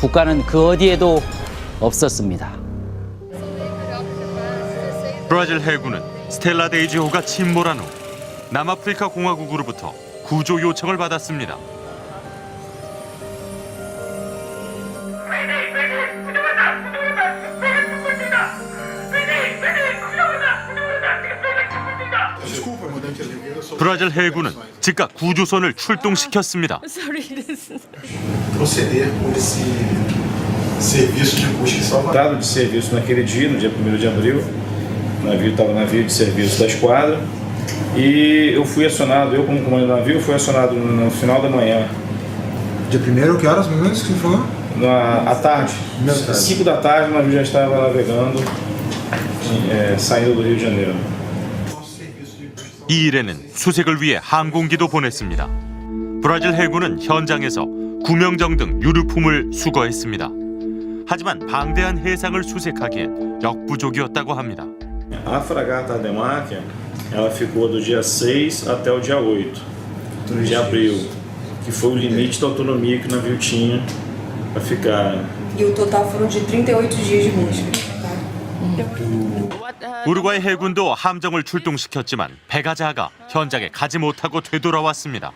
국가는 그 어디에도 없었습니다. 브라질 해군은 스텔라 데이지호가 침몰한 후 남아프리카 공화국으로부터 구조 요청을 받았습니다. 브라질 해군은 즉각 구조선을 출동시켰습니다. proceder com esse serviço de busca e salvamento. Dado de serviço naquele dia, no dia 1º de abril, o navio estava navio de serviço da esquadra e eu fui acionado, eu como comandante do navio, fui acionado no final da manhã. Dia 1º, que horas mesmo que você falou? À tarde, 5 da tarde, o navio já estava navegando, saindo do Rio de Janeiro. 이 일에는 수색을 위해 항공기도 보냈습니다. 브라질 해군은 현장에서 구명정 등 유류품을 수거했습니다. 하지만 방대한 해상을 수색하기엔 역부족이었다고 합니다. A fragata Ademáquia, ela ficou do dia 6 até o dia 8 de abril, que foi o limite da autonomia que o navio tinha para ficar. E o total foram de 38 dias de busca. 우루과이 해군도 함정을 출동시켰지만 배가 작아 현장에 가지 못하고 되돌아왔습니다.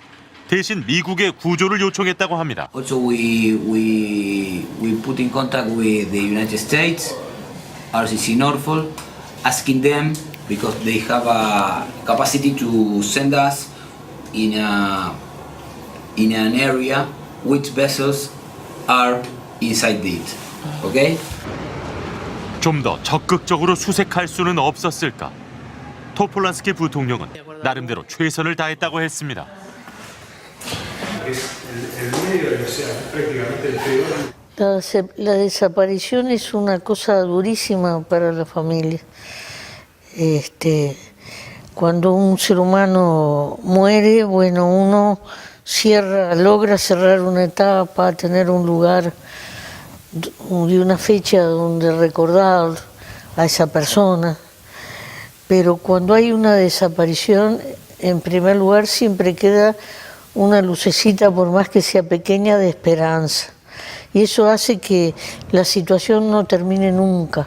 대신 미국의 구조를 요청했다고 합니다. Also we put in contact with the United States, RCC Norfolk, asking them because they have a capacity to send us in an area which vessels are inside it. Okay? 좀 더 적극적으로 수색할 수는 없었을까? 토폴란스키 부통령은 나름대로 최선을 다했다고 했습니다. La desaparición es una cosa durísima para la familia. Cuando un ser humano muere, bueno, uno logra cerrar una etapa, tener un lugar y una fecha donde recordar a esa persona. Pero cuando hay una desaparición, en primer lugar siempre queda una lucecita, por más que sea pequeña, de esperanza. Y eso hace que la situación no termine nunca.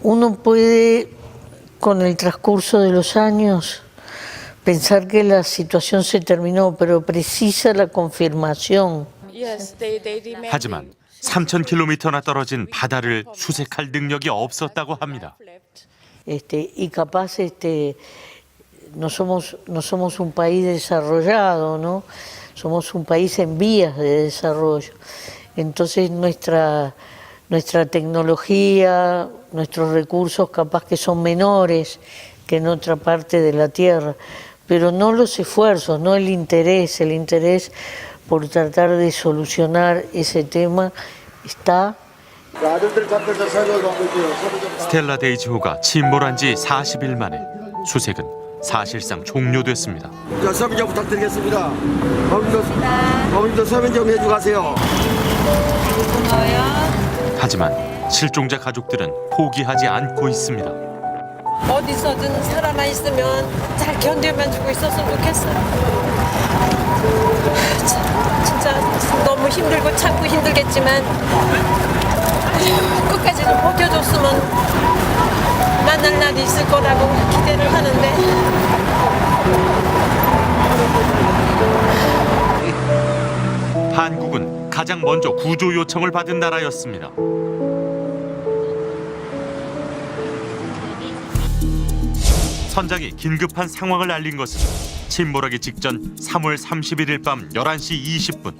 Uno puede, con el transcurso de los años, pensar que la situación se terminó, pero precisa la confirmación. 하지만 3,000km나 떨어진 바다를 수색할 능력이 없었다고 합니다. Y capaz no somos un país desarrollado, ¿no? Somos un país en vías de desarrollo. Entonces nuestra tecnología, nuestros recursos capaz que son menores que en otra parte de la Tierra, pero no los esfuerzos, no el interés por tratar de solucionar ese tema está. 스텔라 데이지호가 침몰한 지 40일 만에 수색은 사실상 종료됐습니다. 서면 좀 부탁드리겠습니다. 어머님도 서면 좀 해주고 가세요. 하지만 실종자 가족들은 포기하지 않고 있습니다. 어디서든 살아나 있으면 잘 견뎌만 주고 있었으면 좋겠어요. 진짜 너무 힘들고 참고 힘들겠지만 끝까지는 버텨줬으면 만날 날이 있을 거라고 기대를 하는데. 한국은 가장 먼저 구조 요청을 받은 나라였습니다. 선장이 긴급한 상황을 알린 것은 침몰하기 직전 3월 31일 밤 11시 20분.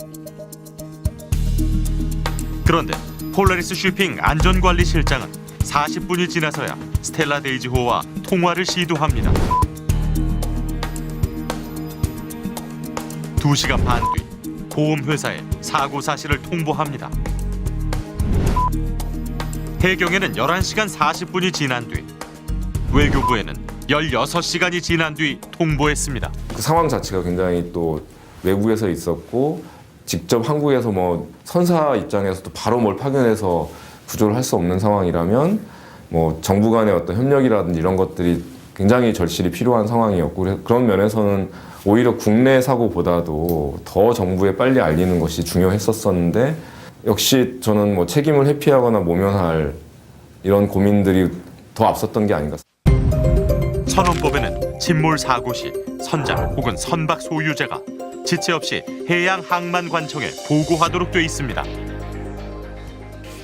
그런데 폴라리스 쉬핑 안전관리실장은 40분이 지나서야 스텔라 데이지호와 통화를 시도합니다. 2시간 반 뒤 보험회사에 사고 사실을 통보합니다. 해경에는 11시간 40분이 지난 뒤, 외교부에는 16시간이 지난 뒤 통보했습니다. 그 상황 자체가 굉장히 또 외국에서 있었고 직접 한국에서 뭐 선사 입장에서도 바로 뭘 파견해서 구조를 할 수 없는 상황이라면 뭐 정부 간의 어떤 협력이라든지 이런 것들이 굉장히 절실히 필요한 상황이었고 그런 면에서는 오히려 국내 사고보다도 더 정부에 빨리 알리는 것이 중요했었었는데 역시 저는 뭐 책임을 회피하거나 모면할 이런 고민들이 더 앞섰던 게 아닌가. 선원법에는 침몰 사고 시 선장 혹은 선박 소유자가 지체 없이 해양항만관청에 보고하도록 돼 있습니다.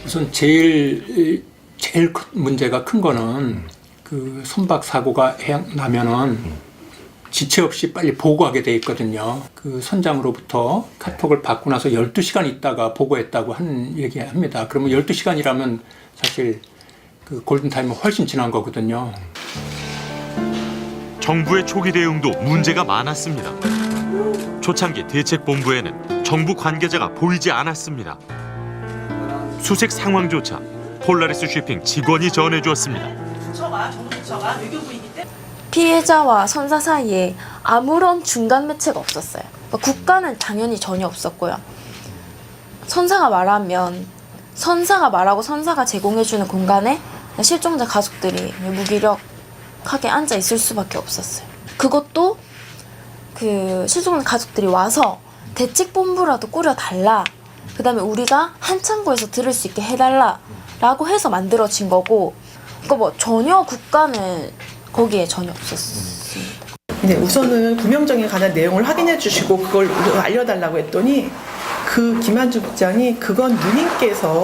우선 제일 큰 문제가 큰 거는 그 선박 사고가 나면은 지체 없이 빨리 보고하게 돼 있거든요. 그 선장으로부터 카톡을 받고 나서 12시간 있다가 보고했다고 하는 얘기합니다. 그러면 12시간이라면 사실 그 골든타임은 훨씬 지난 거거든요. 정부의 초기 대응도 문제가 많았습니다. 초창기 대책본부에는 정부 관계자가 보이지 않았습니다. 수색 상황조차 폴라리스 쉬핑 직원이 전해주었습니다. 피해자와 선사 사이에 아무런 중간 매체가 없었어요. 국가는 당연히 전혀 없었고요. 선사가 말하면 선사가 말하고 선사가 제공해주는 공간에 실종자 가족들이 무기력하게 앉아 있을 수밖에 없었어요. 그것도 그 실종자 가족들이 와서 대책본부라도 꾸려달라. 그 다음에 우리가 한 창구에서 들을 수 있게 해달라라고 해서 만들어진 거고, 그러니까 뭐 전혀 국가는 거기에 전혀 없었습니다. 네, 우선은 구명정에 관한 내용을 확인해 주시고 그걸 알려달라고 했더니 그 김한주 국장이 그건 누님께서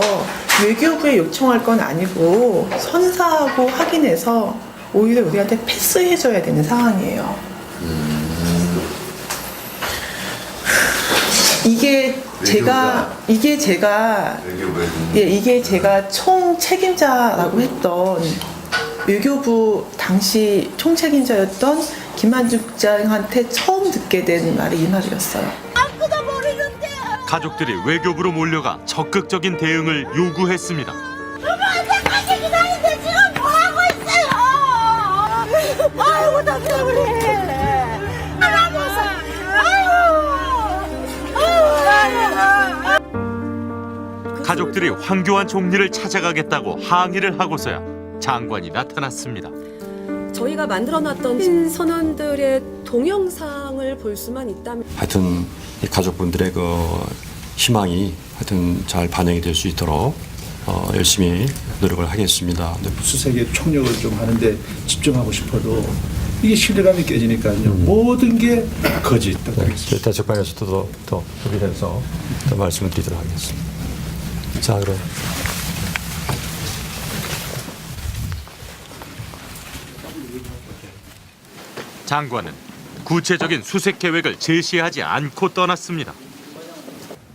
외교부에 요청할 건 아니고 선사하고 확인해서 오히려 우리한테 패스해줘야 되는 상황이에요. 이게 제가 총 책임자라고 했던 외교부 당시 총책임자였던 김한주 국장한테 처음 듣게 된 말이 이 말이었어요. 가족들이 외교부로 몰려가 적극적인 대응을 요구했습니다. 그만한테 가시 기다리는데 지금 뭐 하고 있어요? 아이고 답답해. 가족들이 황교안 총리를 찾아가겠다고 항의를 하고서야 장관이 나타났습니다. 저희가 만들어놨던 선원들의 동영상을 볼 수만 있다면 하여튼 이 가족분들의 그 희망이 하여튼 잘 반영이 될 수 있도록 열심히 노력을 하겠습니다. 수색에 총력을 좀 하는데 집중하고 싶어도 이게 신뢰감이 깨지니까요. 모든 게 거짓. 대책반에서도 더 협의해서 더 말씀을 드리도록 하겠습니다. 자, 그럼. 장관은 구체적인 수색 계획을 제시하지 않고 떠났습니다.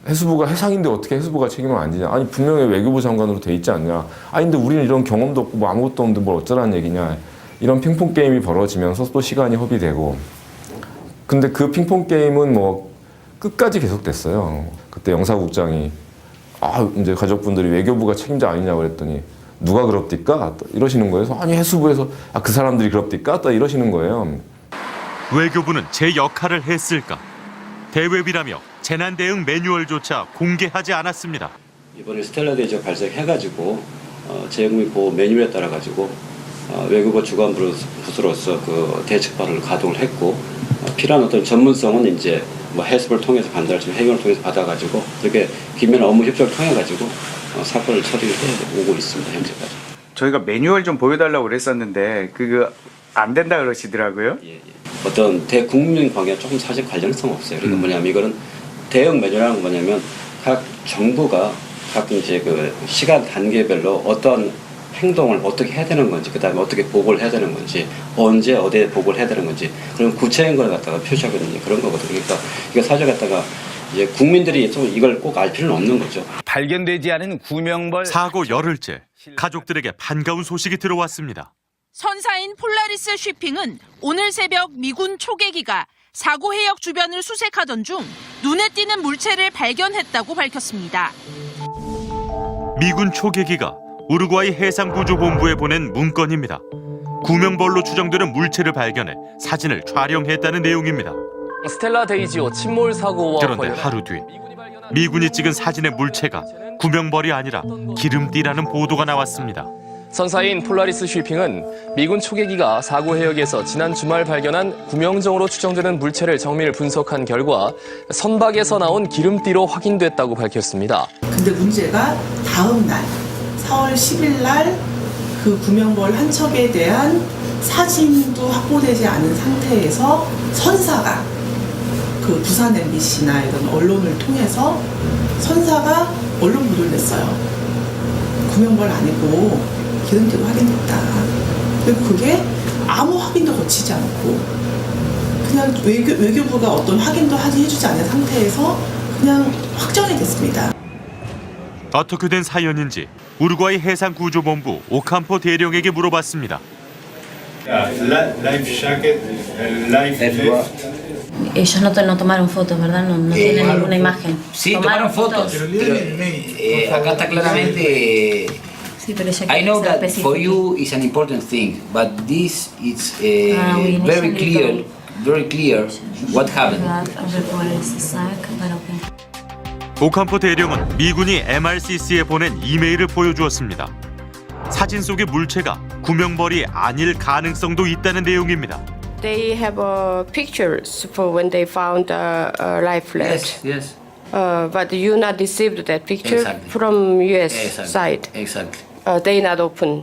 해수부가 해상인데 어떻게 해수부가 책임을 안 지냐. 아니 분명히 외교부 장관으로 돼 있지 않냐. 아니 근데 우리는 이런 경험도 없고 뭐 아무것도 없는데 뭘 어쩌라는 얘기냐. 이런 핑퐁 게임이 벌어지면서 또 시간이 허비되고. 근데 그 핑퐁 게임은 뭐 끝까지 계속됐어요. 그때 영사국장이 이제 가족분들이 외교부가 책임자 아니냐고 그랬더니 누가 그럽디까? 이러시는 거예요. 아니 해수부에서 그 사람들이 그럽디까? 이러시는 거예요. 외교부는 제 역할을 했을까? 대외비라며 재난 대응 매뉴얼조차 공개하지 않았습니다. 이번에 스텔라 대지가 발생해가지고 재해국민 보호 매뉴얼에 따라 가지고 외교부 주관부로서 그 대책반을 가동을 했고 필요한 어떤 전문성은 이제 뭐 해수부를 통해서 반달치 해경을 통해서 받아가지고 이렇게 긴밀한 업무 협조를 통해 가지고 사건을 처리해 오고 있습니다 현재까지. 저희가 매뉴얼 좀 보여달라고 그랬었는데 그거 안 된다 그러시더라고요. 어떤 대국민 관계와 조금 사실 관련성 없어요. 그러니까 뭐냐면 이거는 대응 매뉴얼이라는 건 뭐냐면 각 정부가 각 이제 그 시간 단계별로 어떠한 행동을 어떻게 해야 되는 건지, 그다음에 어떻게 보고를 해야 되는 건지, 언제 어디에 보고를 해야 되는 건지 그런 구체적인 걸 갖다가 표시하거든요. 그런 거거든요. 그러니까 이거 사실 갖다가 이제 국민들이 좀 이걸 꼭 알 필요는 없는 거죠. 발견되지 않은 구명벌 사고 열흘째 가족들에게 반가운 소식이 들어왔습니다. 선사인 폴라리스 쉬핑은 오늘 새벽 미군 초계기가 사고 해역 주변을 수색하던 중 눈에 띄는 물체를 발견했다고 밝혔습니다. 미군 초계기가 우루과이 해상구조본부에 보낸 문건입니다. 구명벌로 추정되는 물체를 발견해 사진을 촬영했다는 내용입니다. 스텔라 데이지호 침몰 사고와 그런데 하루 뒤 미군이 찍은 사진의 물체가 구명벌이 아니라 기름띠라는 보도가 나왔습니다. 선사인 폴라리스 쉬핑은 미군 초계기가 사고 해역에서 지난 주말 발견한 구명정으로 추정되는 물체를 정밀 분석한 결과 선박에서 나온 기름띠로 확인됐다고 밝혔습니다. 근데 문제가 다음 날 4월 10일 날 그 구명벌 한 척에 대한 사진도 확보되지 않은 상태에서 선사가 그 부산 MBC나 이런 언론을 통해서 선사가 언론 보도를 냈어요. 구명벌 아니고 기름띠로 확인됐다. 그리고 그게 아무 확인도 거치지 않고 그냥 외교부가 어떤 확인도 해주지 않은 상태에서 그냥 확정이 됐습니다. 어떻게 된 사연인지 우루과이 해상구조본부 오캄포 대령에게 물어봤습니다. Life jacket, life vest. Ellos no tomaron fotos, ¿verdad? No tienen ninguna imagen. Sí, tomaron fotos. Pero, acá está claramente. Sí, pero ella I know quiere ser that for específica. you is an important thing, but this is oui, very initially clear what happened. 오캄포 대령은 미군이 MRCC에 보낸 이메일을 보여주었습니다. 사진 속의 물체가 구명벌이 아닐 가능성도 있다는 내용입니다. They have pictures for when they found a life raft. Yes. But you not received that picture Exactly. from US Exactly. side. Exactly. They not open.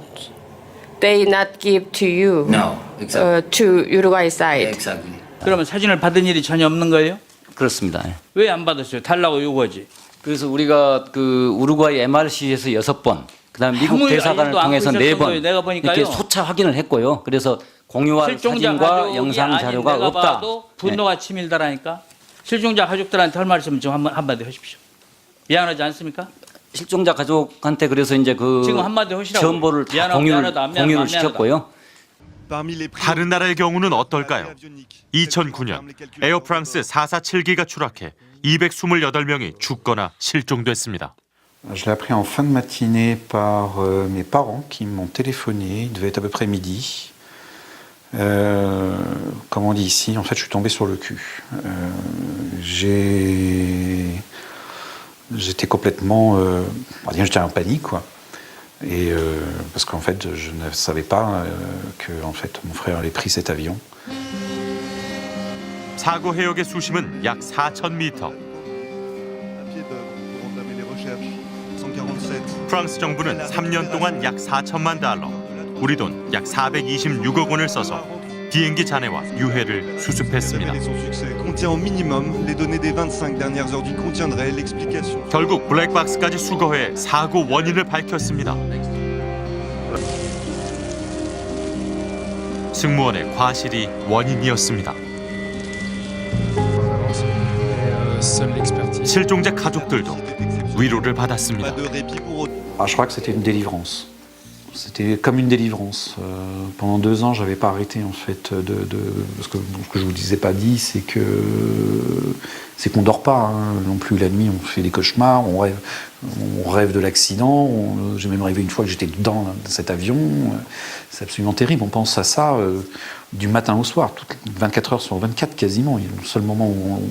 They not give to you. No, exactly. To Uruguay side. Exactly. 그러면 사진을 받은 일이 전혀 없는 거예요? 그렇습니다. 왜 안 받았어요? 달라고 요구하지. 그래서 우리가 그 우루과이 MRC에서 6번, 그다음 미국 아무 대사관을 일도 안 통해서 있었던 4번 거예요. 내가 보니까요. 이렇게 소차 확인을 했고요. 그래서 공유할 실종자 사진과 가족이 영상 아닌 자료가 내가 없다. 봐도 분노가 치밀다라니까. 실종자 가족들한테 할 말 있으면 좀 한마디 하십시오. 미안하지 않습니까? 실종자 가족한테 그래서 이제 그 지금 한마디 하시라고. 정보를 다 공유를 시켰고요. 다른 나라의 경우는 어떨까요? 2009년 에어프랑스 447기가 추락해 228명이 죽거나 실종됐습니다. Je l'ai appris en fin de matinée par mes parents qui m'ont téléphoné. Il devait être à peu près midi. Comme on dit ici, en fait, je suis tombé sur le cul. J'étais complètement, j'étais en panique, quoi. Et parce qu'en fait, je ne savais pas que en fait, mon frère avait pris cet avion. 사고 해역의 수심은 약 4,000m. 프랑스 정부는 3년 동안 약 4천만 달러, 우리 돈 약 426억 원을 써서 비행기 잔해와 유해를 수습했습니다. 결국 블랙박스까지 수거해 사고 원인을 밝혔습니다. 승무원의 과실이 원인이었습니다. 실종자 가족들도 위로를 받았습니다. Ah, je crois que c'était une délivrance. C'était comme une délivrance. Pendant 2 ans, j'avais pas arrêté en fait parce que ce que je vous disais pas dit, c'est qu'on dort pas non plus la nuit. On fait des cauchemars, on rêve de l'accident. J'ai même rêvé une fois que j'étais dans cet avion. C'est absolument terrible. On pense à ça du matin au soir, 24 heures sur 24 quasiment. Il y a le seul moment où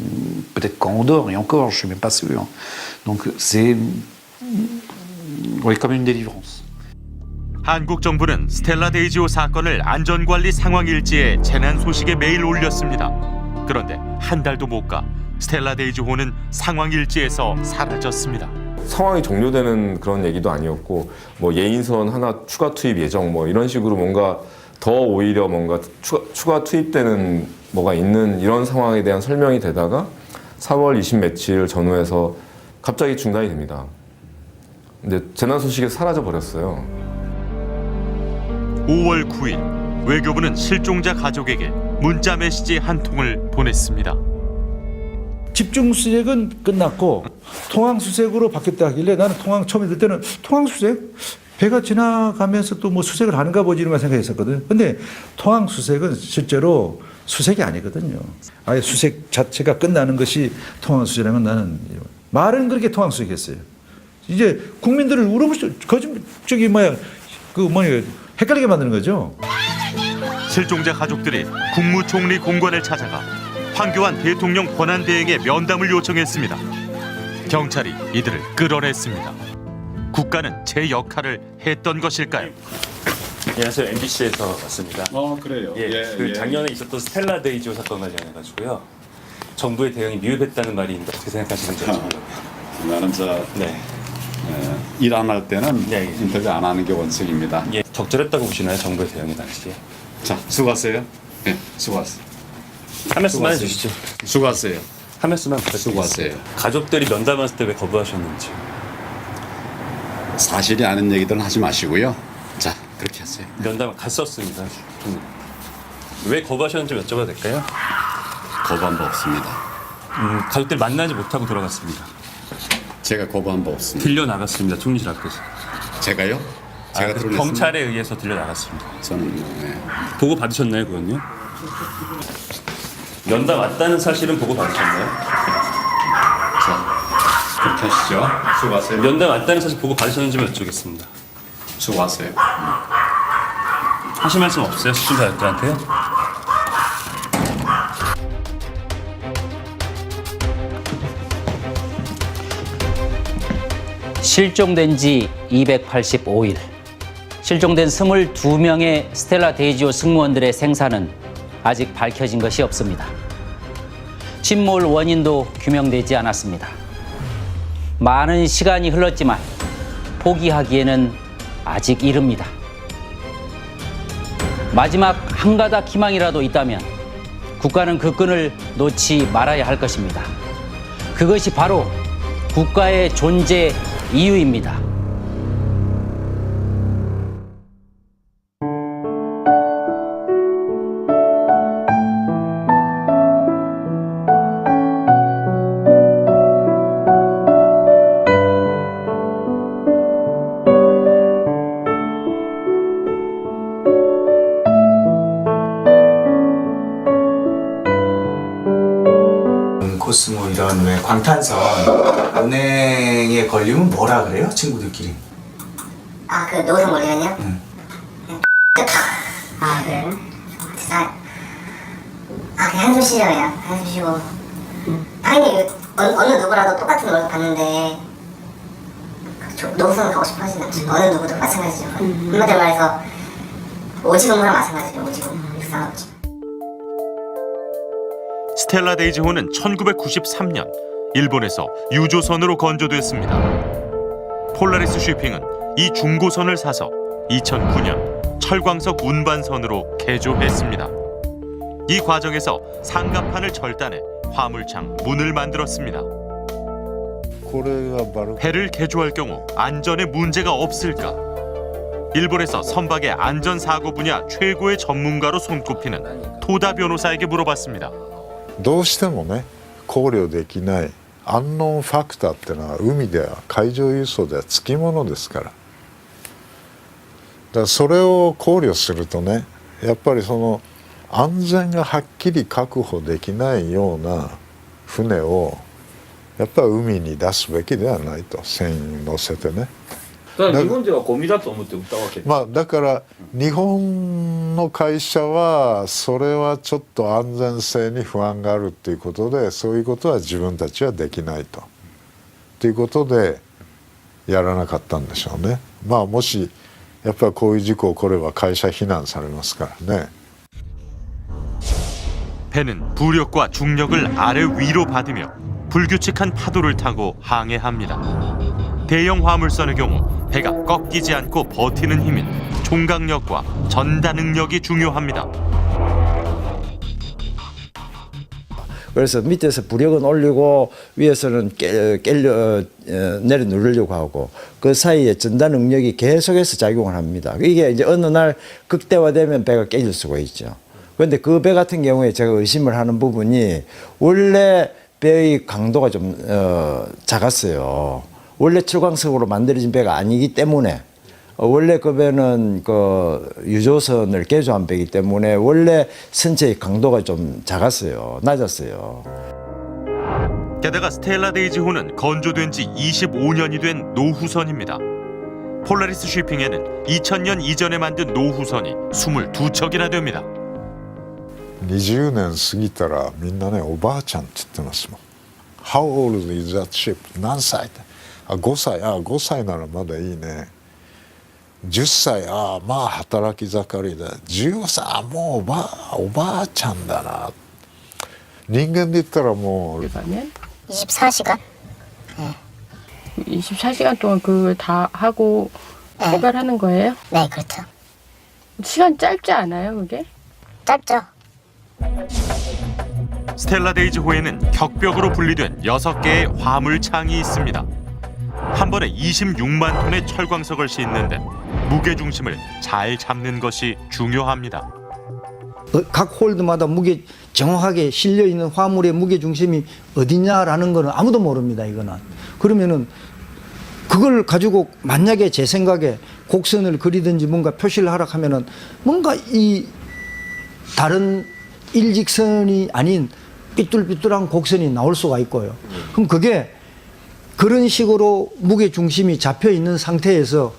peut-être quand on dort et encore, je suis même pas sûr. Donc c'est comme une délivrance. 한국 정부는 스텔라 데이지호 사건을 안전관리 상황일지에 재난 소식에 매일 올렸습니다. 그런데 한 달도 못 가 스텔라 데이지호는 상황일지에서 사라졌습니다. 상황이 종료되는 그런 얘기도 아니었고 뭐 예인선 하나 추가 투입 예정 뭐 이런 식으로 뭔가 더 오히려 뭔가 추가 투입되는 뭐가 있는 이런 상황에 대한 설명이 되다가 4월 20 며칠 전후에서 갑자기 중단이 됩니다. 근데 재난 소식이 사라져 버렸어요. 5월 9일 외교부는 실종자 가족에게 문자 메시지 한 통을 보냈습니다. 집중수색은 끝났고 통항수색으로 바뀌었다 하길래 나는 처음에 들 때는 통항수색? 배가 지나가면서 또 뭐 수색을 하는가 보지 이런 생각했었거든요. 근데 통항수색은 실제로 수색이 아니거든요. 아예 수색 자체가 끝나는 것이 통항수색이라면 나는 말은 그렇게 통항수색했어요. 이제 국민들을 헷갈리게 만드는 거죠. 실종자 가족들이 국무총리 공관을 찾아가 황교안 대통령 권한대행의 면담을 요청했습니다. 경찰이 이들을 끌어냈습니다. 국가는 제 역할을 했던 것일까요? 안녕하세요. MBC에서 왔습니다. 그래요? 그 작년에 있었던 스텔라 데이지오 사건 관련해가지고요. 정부의 대응이 미흡했다는 말이 있는데 어떻게 생각하시는지 여쭤보려고요. 나는 일 안 할 때는 인터뷰 안 하는 게 원칙입니다. 적절했다고 보시나요? 정부의 대응이 당시에? 자, 수고하세요. 수고하세요. 한 말씀만 해주시죠. 수고하세요. 한 말씀만 부탁드리겠습니다. 수고하세요. 가족들이 면담했을 때 왜 거부하셨는지. 사실이 아닌 얘기들은 하지 마시고요. 자, 그렇게 하세요. 면담 갔었습니다. 왜 거부하셨는지 여쭤봐도 될까요? 거부한 바 없습니다. 가족들 만나지 못하고 돌아갔습니다. 제가 거부한 바 없습니다. 들려 나갔습니다. 총리실 앞에서. 제가요? 제가 그래서 들어냈습니다. 경찰에 의해서 들려 나갔습니다. 저는 보고 받으셨나요, 그건요? 면담 왔다는 사실은 보고 받으셨나요? 자, 그렇게 하시죠. 수고하세요. 면담 왔다는 사실 보고 받으셨는지 여쭤보겠습니다. 수고하세요. 하실 말씀 없어요? 수준자들한테요? 실종된 지 285일. 실종된 22명의 스텔라 데이지오 승무원들의 생사는 아직 밝혀진 것이 없습니다. 침몰 원인도 규명되지 않았습니다. 많은 시간이 흘렀지만 포기하기에는 아직 이릅니다. 마지막 한 가닥 희망이라도 있다면 국가는 그 끈을 놓지 말아야 할 것입니다. 그것이 바로 국가의 존재 이유입니다. 코스모 이런 왜 광탄선 운행에 걸리면 뭐라 그래요? 친구들끼리. 아, 그 노선 걸리면요? 아, 그래요? 그냥 한숨 쉬죠, 그냥. 한숨 쉬고. 당연히 어느 누구라도 똑같은 걸 봤는데 노선 가고 싶어 하진 않죠. 어느 누구도 마찬가지죠. 한마디로 말해서 오지근무랑 마찬가지죠, 오지근. 싸웠죠. 스텔라 데이지호는 1993년 일본에서 유조선으로 건조됐습니다. 폴라리스 쉬핑은 이 중고선을 사서 2009년 철광석 운반선으로 개조했습니다. 이 과정에서 상갑판을 절단해 화물창 문을 만들었습니다. 배를 개조할 경우 안전에 문제가 없을까? 일본에서 선박의 안전사고 분야 최고의 전문가로 손꼽히는 토다 변호사에게 물어봤습니다. どうしてもね考慮できないアンノンファクターっていうのは海では海上輸送ではつきものですから。だからそれを考慮するとねやっぱりその安全がはっきり確保できないような船をやっぱり海に出すべきではないと船員乗せてね。ただ日本ではゴミだと思って売ったわけです。まあだから日本の会社はそれはちょっと安全性に不安があるっていうことでそういうことは自分たちはできないということでやらなかったんでしょうね。まあもしやっぱりこういう事故起これば会社非難されますからね。 배는 부력과 중력을 아래 위로 받으며 불규칙한 파도를 타고 항해합니다. 대형 화물선의 경우 배가 꺾이지 않고 버티는 힘인 총각력과 전다 능력이 중요합니다. 그래서 밑에서 부력은 올리고 위에서는 내려 누르려고 하고 그 사이에 전달 능력이 계속해서 작용을 합니다. 이게 이제 어느 날 극대화되면 배가 깨질 수가 있죠. 그런데 그 배 같은 경우에 제가 의심을 하는 부분이 원래 배의 강도가 좀 작았어요. 원래 철광석으로 만들어진 배가 아니기 때문에 원래 그 배는 그 유조선을 개조한 배이기 때문에 원래 선체의 강도가 좀 작았어요. 낮았어요. 게다가 스텔라 데이지호는 건조된 지 25년이 된 노후선입니다. 폴라리스 쉬핑에는 2000년 이전에 만든 노후선이 22척이나 됩니다. 20年過ぎたらみんなねおばあちゃんって言ってますもん。How old is that ship? 何歳って。5歳、5歳ならまだいいね。10歳、まあ働き盛りだ。15歳、もうおばあちゃんだな。人間で言ったらもう 24시간? 24시간 동안 그걸 다 하고 포괄하는 거예요? 네, 그렇죠. 시간 짧지 않아요, 그게? 짧죠. 스텔라데이즈호에는 격벽으로 분리된 6개의 화물창이 있습니다. 한 번에 26만 톤의 철광석을 싣는데 무게중심을 잘 잡는 것이 중요합니다. 각 홀드마다 무게 정확하게 실려 있는 화물의 무게 중심이 어디냐라는 거는 아무도 모릅니다. 이거는 그러면은 그걸 가지고 만약에 제 생각에 곡선을 그리든지 뭔가 표시를 하라 하면은 뭔가 이 다른 일직선이 아닌 삐뚤삐뚤한 곡선이 나올 수가 있고요. 그럼 그게 그런 식으로 무게 중심이 잡혀 있는 상태에서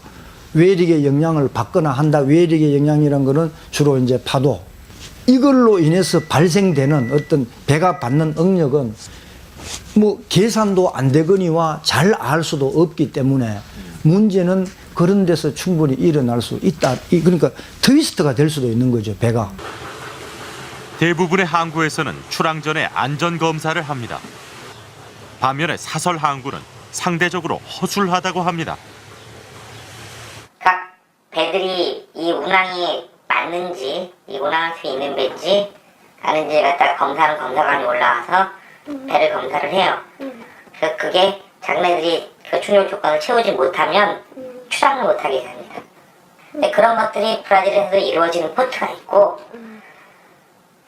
외력의 영향을 받거나 한다. 외력의 영향이란 거는 주로 이제 파도. 이걸로 인해서 발생되는 어떤 배가 받는 응력은 뭐 계산도 안 되거니와 잘 알 수도 없기 때문에 문제는 그런 데서 충분히 일어날 수 있다. 그러니까 트위스트가 될 수도 있는 거죠, 배가. 대부분의 항구에서는 출항 전에 안전 검사를 합니다. 반면에 사설 항구는 상대적으로 허술하다고 합니다. 각 배들이 이 운항이 맞는지, 이 운항할 수 있는 배인지 아닌지 갖다 검사관이 올라와서 배를 검사를 해요. 그래서 그게 자기네들이 그 충족 조건을 채우지 못하면 출항을 못하게 됩니다. 근데 그런 것들이 브라질에서도 이루어지는 포트가 있고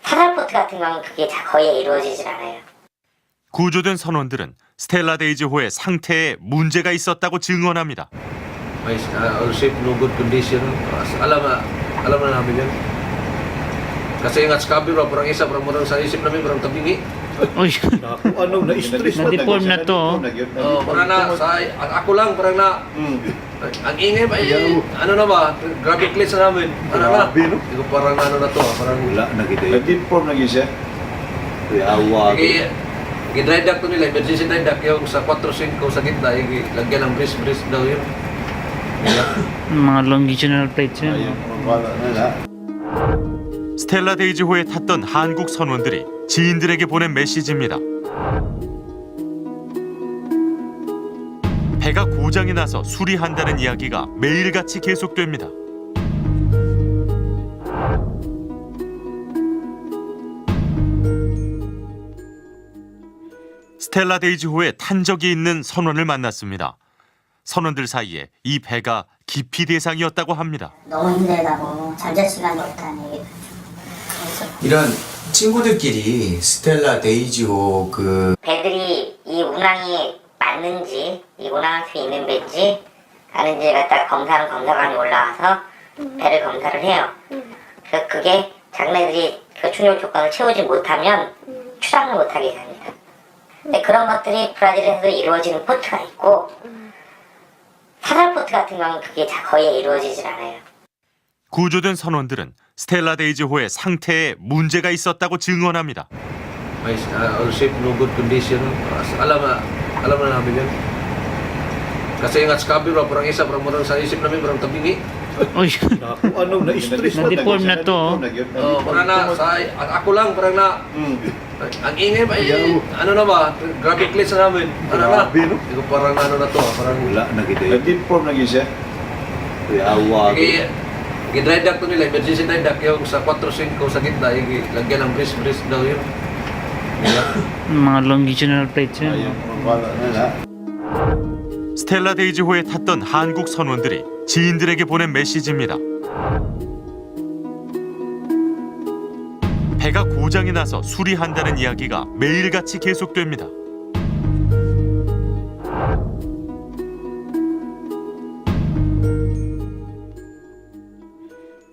사설 포트 같은 경우는 그게 거의 이루어지질 않아요. 구조된 선원들은 스텔라데이즈호의 상태에 문제가 있었다고 증언합니다. Our ship no good condition. Alam na namin yun. Kasi nga sa kabiro, parang isa, parang murang sa isip namin, parang tabingi. Uy, Ano, na-stress na-deform na to. Parang na, ako lang, parang na, ang ingay ba, ano na ba, grabe clits na namin. Ano na, parang ano na to, parang wala, nag-deform na siya. Awa. I-dry dock to nila, emergency dry dock, yung sa 4-5 sa gitna, lagyan ng brace daw yun. mga longitudinal plates yun. 스텔라데이즈호에 탔던 한국 선원들이 지인들에게 보낸 메시지입니다. 배가 고장이 나서 수리한다는 이야기가 매일같이 계속됩니다. 스텔라데이즈호에 탄 적이 있는 선원을 만났습니다. 선원들 사이에 이 배가 기피 대상이었다고 합니다. 너무 힘들다고 잠잘 시간이 없다는 얘기. 이런 친구들끼리 스텔라 데이지호 그 배들이 이 운항이 맞는지, 이 운항할 수 있는 배인지 아닌지 갖다 검사관이 올라와서 배를 검사를 해요. 그래서 그게 자기네들이 그 충족 조건을 채우지 못하면 출항을 못하게 됩니다. 근데 그런 것들이 브라질에서도 이루어지는 포트가 있고 사설 포트 같은 경우는 그게 거의 이루어지질 않아요. 구조된 선원들은 스텔라데이즈호의 상태에 문제가 있었다고 증언합니다. Our ship no good condition. Alam na namin yun. Kasi nga sa kabiro, parang isa, parang murang sa isip namin, parang tabingi. Uy, Ano, na-stress na-deform na to. Parang na, ako lang, parang na, ang ingay ba, ano na ba, grabe clits na namin. Ano na, parang ano na to, parang wala, nag-deform na siya. Awa. I-dry dock to nila, emergency dry dock, yung sa 4-5 sa gitna, lagyan ng brace daw yun. mga longitudinal plates yun. 스텔라데이즈호에 탔던 한국 선원들이 지인들에게 보낸 메시지입니다. 배가 고장이 나서 수리한다는 이야기가 매일같이 계속됩니다.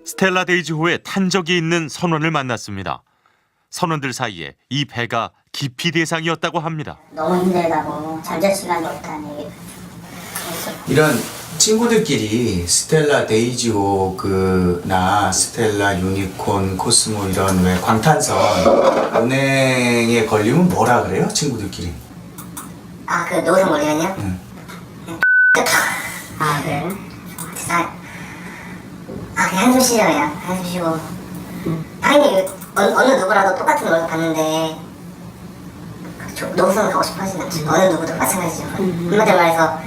스텔라데이즈호에 탄 적이 있는 선원을 만났습니다. 선원들 사이에 이 배가 기피 대상이었다고 합니다. 너무 힘들다고 잠잘 시간이 없다는 얘기. 이런 친구들끼리 스텔라 데이지호 그나 스텔라 유니콘 코스모 이런 왜 광탄선 운행에 걸리면 뭐라 그래요 친구들끼리? 그 노선 올리면요? 아 그래요? 그냥 한숨 쉬죠 그냥 한숨 쉬고 당연히 어느 누구라도 똑같은 월급 받는데 노후성을 가고 싶어 하진 않죠. 어느 누구도 마찬가지죠. 한마디로 말해서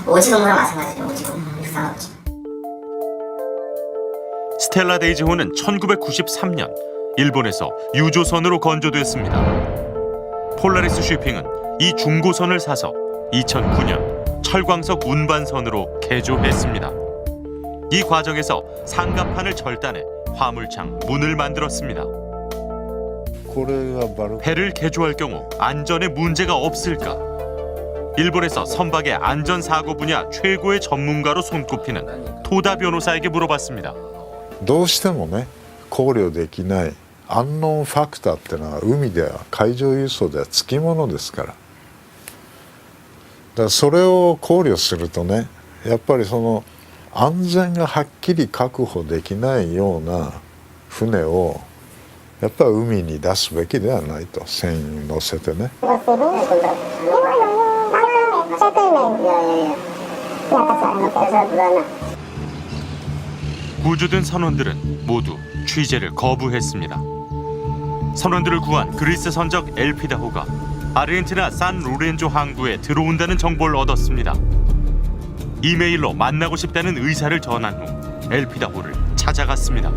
오지근무랑 마찬가지죠. 오지근 육상업체. 스텔라 데이지호는 1993년 일본에서 유조선으로 건조됐습니다. 폴라리스 쉬핑은 이 중고선을 사서 2009년 철광석 운반선으로 개조했습니다. 이 과정에서 상갑판을 절단해 화물창 문을 만들었습니다. 배를 개조할 경우 안전에 문제가 없을까? 일본에서 선박의 안전사고 분야 최고의 전문가로 손꼽히는 토다 변호사에게 물어봤습니다. どうしてもね考慮できないアンノンファクターっていうのは海では海上輸送ではつきものですから。だからそれを考慮するとねやっぱりその安全がはっきり確保できないような船をやっぱり海に出すべきではないと船員乗せてね。 구조된 선원들은 모두 취재를 거부했습니다. 선원들을 구한 그리스 선적 엘피다호가 아르헨티나 산 로렌조 항구에 들어온다는 정보를 얻었습니다. 이메일로 만나고 싶다는 의사를 전한 후 엘피다호를 찾아갔습니다.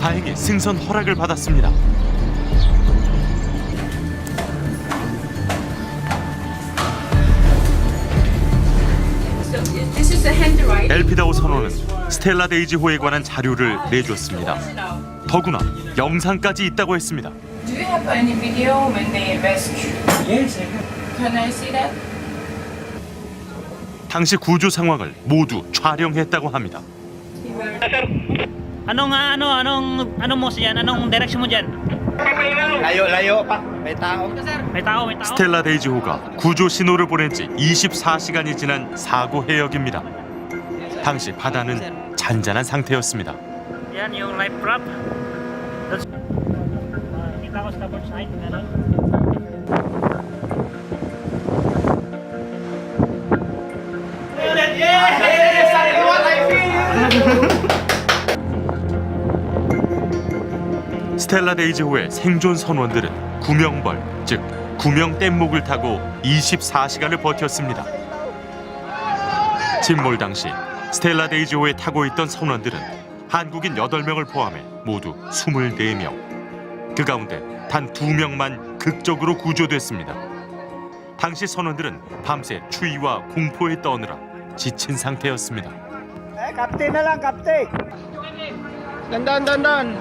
다행히 승선 허락을 받았습니다. 엘피다호 선원은 스텔라 데이지호에 관한 자료를 내줬습니다. 더구나 영상까지 있다고 했습니다. Do you have any video when they rescue? Yes, I have. Can I see that? 당시 구조 상황을 모두 촬영했다고 합니다. Anong mo siyan? Anong direction mo diyan? Layo pa. May tao. 스텔라 데이지호가 구조 신호를 보낸 지 24시간이 지난 사고 해역입니다. 당시 바다는 잔잔한 상태였습니다. Yan yung life prop. Kita ko sa port side, meron. 스텔라 데이지호의 생존 선원들은 구명벌, 즉 구명 뗏목을 타고 24시간을 버텼습니다. 침몰 당시 스텔라 데이지호에 타고 있던 선원들은 한국인 8명을 포함해 모두 24명. 그 가운데 단 2명만 극적으로 구조됐습니다. 당시 선원들은 밤새 추위와 공포에 떠느라 지친 상태였습니다. Kapten na lang, kapten. Dandan.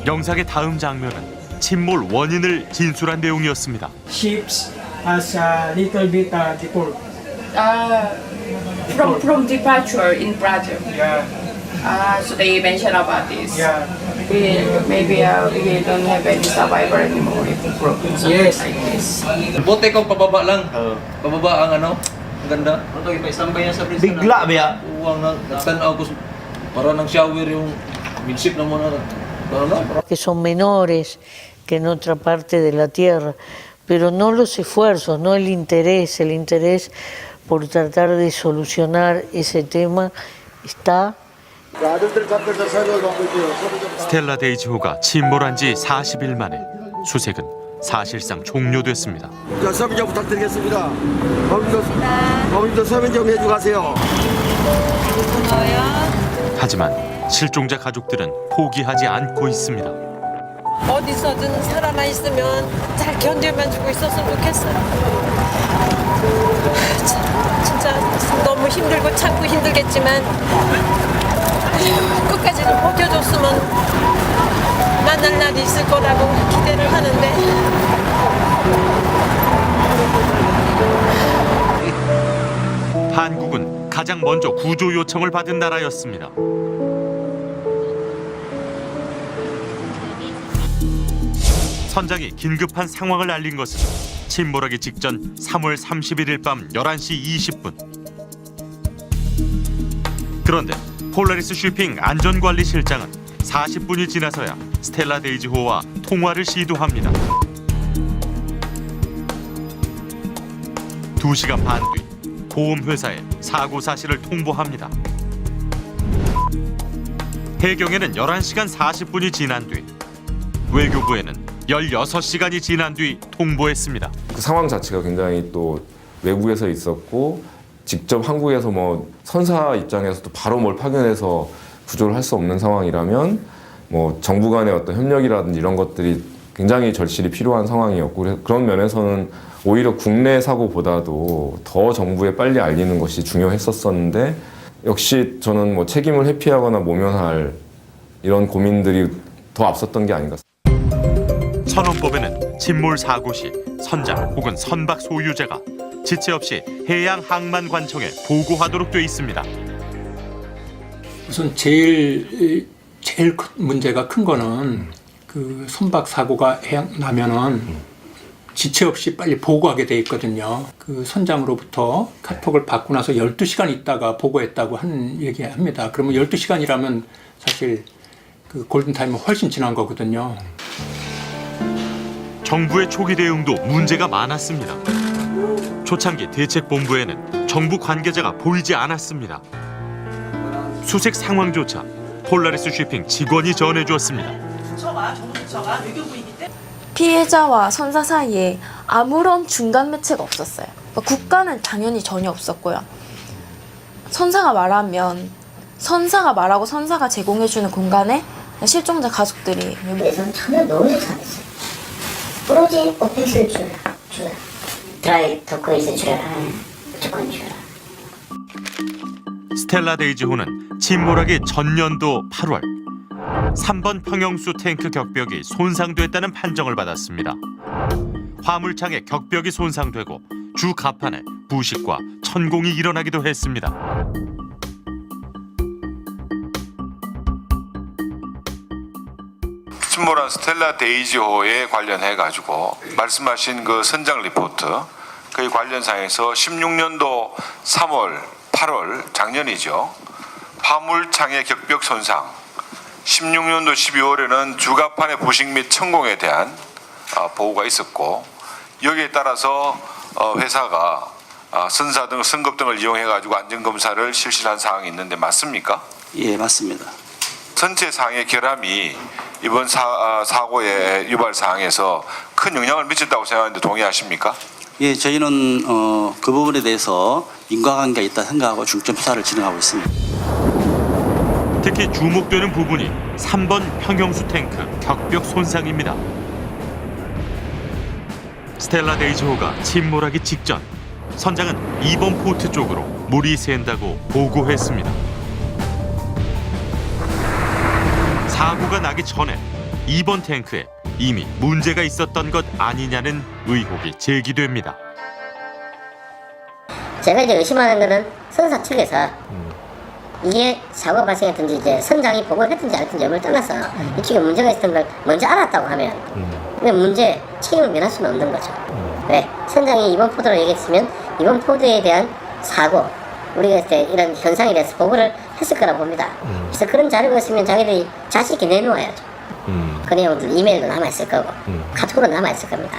영상의 다음 장면은 침몰 원인을 진술한 내용이었습니다. Ships has a little bit deport. From departure in Brazil. Yeah. So they mentioned about this. Yeah. Maybe we don't have any survivor anymore if it broke. Yes. Like this. Buti kong pababa lang. Pababa ang ano. Ang ganda. Bigla ba ya? Uwang nagtanaw ko para nang shower yung midsip na muna. Que son menores que en otra parte de la tierra, pero no los esfuerzos, no el interés por tratar de solucionar ese tema está. 스텔라 데이지호가 침몰한 지 40일 만에 수색은 사실상 종료됐습니다. 자, 서면 좀 부탁드리겠습니다. 범인도 서면 좀 해주고 가세요. 하지만 실종자 가족들은 포기하지 않고 있습니다. 어디서든 살아나 있으면 잘 견뎌만 주고 있었으면 좋겠어요. 진짜 너무 힘들고 참고 힘들겠지만 끝까지 좀 버텨줬으면 만날 날이 있을 거라고 기대를 하는데 한국은 가장 먼저 구조 요청을 받은 나라였습니다. 선장이 긴급한 상황을 알린 것은 침몰하기 직전 3월 31일 밤 11시 20분. 그런데 폴라리스 쉬핑 안전관리실장은 40분이 지나서야 스텔라 데이지호와 통화를 시도합니다. 2시간 반 뒤 보험회사에 사고 사실을 통보합니다. 해경에는 11시간 40분이 지난 뒤, 외교부에는 16시간이 지난 뒤 통보했습니다. 그 상황 자체가 굉장히 또 외국에서 있었고 직접 한국에서 뭐 선사 입장에서도 바로 뭘 파견해서 구조를 할 수 없는 상황이라면 뭐 정부 간의 어떤 협력이라든지 이런 것들이 굉장히 절실히 필요한 상황이었고, 그런 면에서는 오히려 국내 사고보다도 더 정부에 빨리 알리는 것이 중요했었는데, 역시 저는 뭐 책임을 회피하거나 모면할 이런 고민들이 더 앞섰던 게 아닌가. 선원법에는 침몰 사고 시 선장 혹은 선박 소유자가 지체 없이 해양항만관청에 보고하도록 돼 있습니다. 우선 제일 문제가 큰 거는 그 선박 사고가 나면은 지체 없이 빨리 보고하게 돼 있거든요. 그 선장으로부터 카톡을 받고 나서 12시간 있다가 보고했다고 하는 얘기합니다. 그러면 12시간이라면 사실 그 골든타임은 훨씬 지난 거거든요. 정부의 초기 대응도 문제가 많았습니다. 초창기 대책본부에는 정부 관계자가 보이지 않았습니다. 수색 상황조차 폴라리스 쉬핑 직원이 전해주었습니다. 피해자와 선사 사이에 아무런 중간 매체가 없었어요. 국가는 당연히 전혀 없었고요. 선사가 말하면 선사가 말하고 선사가 제공해주는 공간에 실종자 가족들이 그래서 전혀 너무 잘했어요. 오로지 오펜스를 주라. 드라이 토크에서 주라. 무조건 주라. 스텔라 데이지호는 침몰하기 전년도 8월 3번 평형수 탱크 격벽이 손상됐다는 판정을 받았습니다. 화물창의 격벽이 손상되고 주 갑판에 부식과 천공이 일어나기도 했습니다. 침몰한 스텔라 데이지호에 관련해 가지고 말씀하신 그 선장 리포트, 그 관련 사항에서 16년도 3월, 8월 작년이죠. 화물창의 격벽 손상, 16년도 12월에는 주갑판의 부식 및 천공에 대한 보고가 있었고, 여기에 따라서 회사가 선사 등 승급 등을 이용해 가지고 안전 검사를 실시한 사항이 있는데 맞습니까? 예, 맞습니다. 전체 사항의 결함이 이번 사고의 유발 사항에서 큰 영향을 미쳤다고 생각하는데 동의하십니까? 예, 저희는 그 부분에 대해서 인과관계가 있다 생각하고 중점 수사를 진행하고 있습니다. 특히 주목되는 부분이 3번 평형수 탱크 격벽 손상입니다. 스텔라 데이지호가 침몰하기 직전 선장은 2번 포트 쪽으로 물이 샌다고 보고했습니다. 사고가 나기 전에 2번 탱크에 이미 문제가 있었던 것 아니냐는 의혹이 제기됩니다. 제가 이제 의심하는 거는 선사 측에서 이게 사고 발생했든지 이제 선장이 보고를 했든지 안 했든지 여부를 떠나서 이쪽에 문제가 있었던 걸 먼저 알았다고 하면 왜 문제 책임을 면할 수는 없는 거죠. 왜? 선장이 이번 포드로 얘기했으면 이번 포드에 대한 사고, 우리가 이제 이런 현상에 대해서 보고를 했을 거라고 봅니다. 그래서 그런 자료가 있으면 자기들이 자신 있게 내놓아야죠. 그 내용들 이메일도 남아있을 거고 카톡으로 남아있을 겁니다.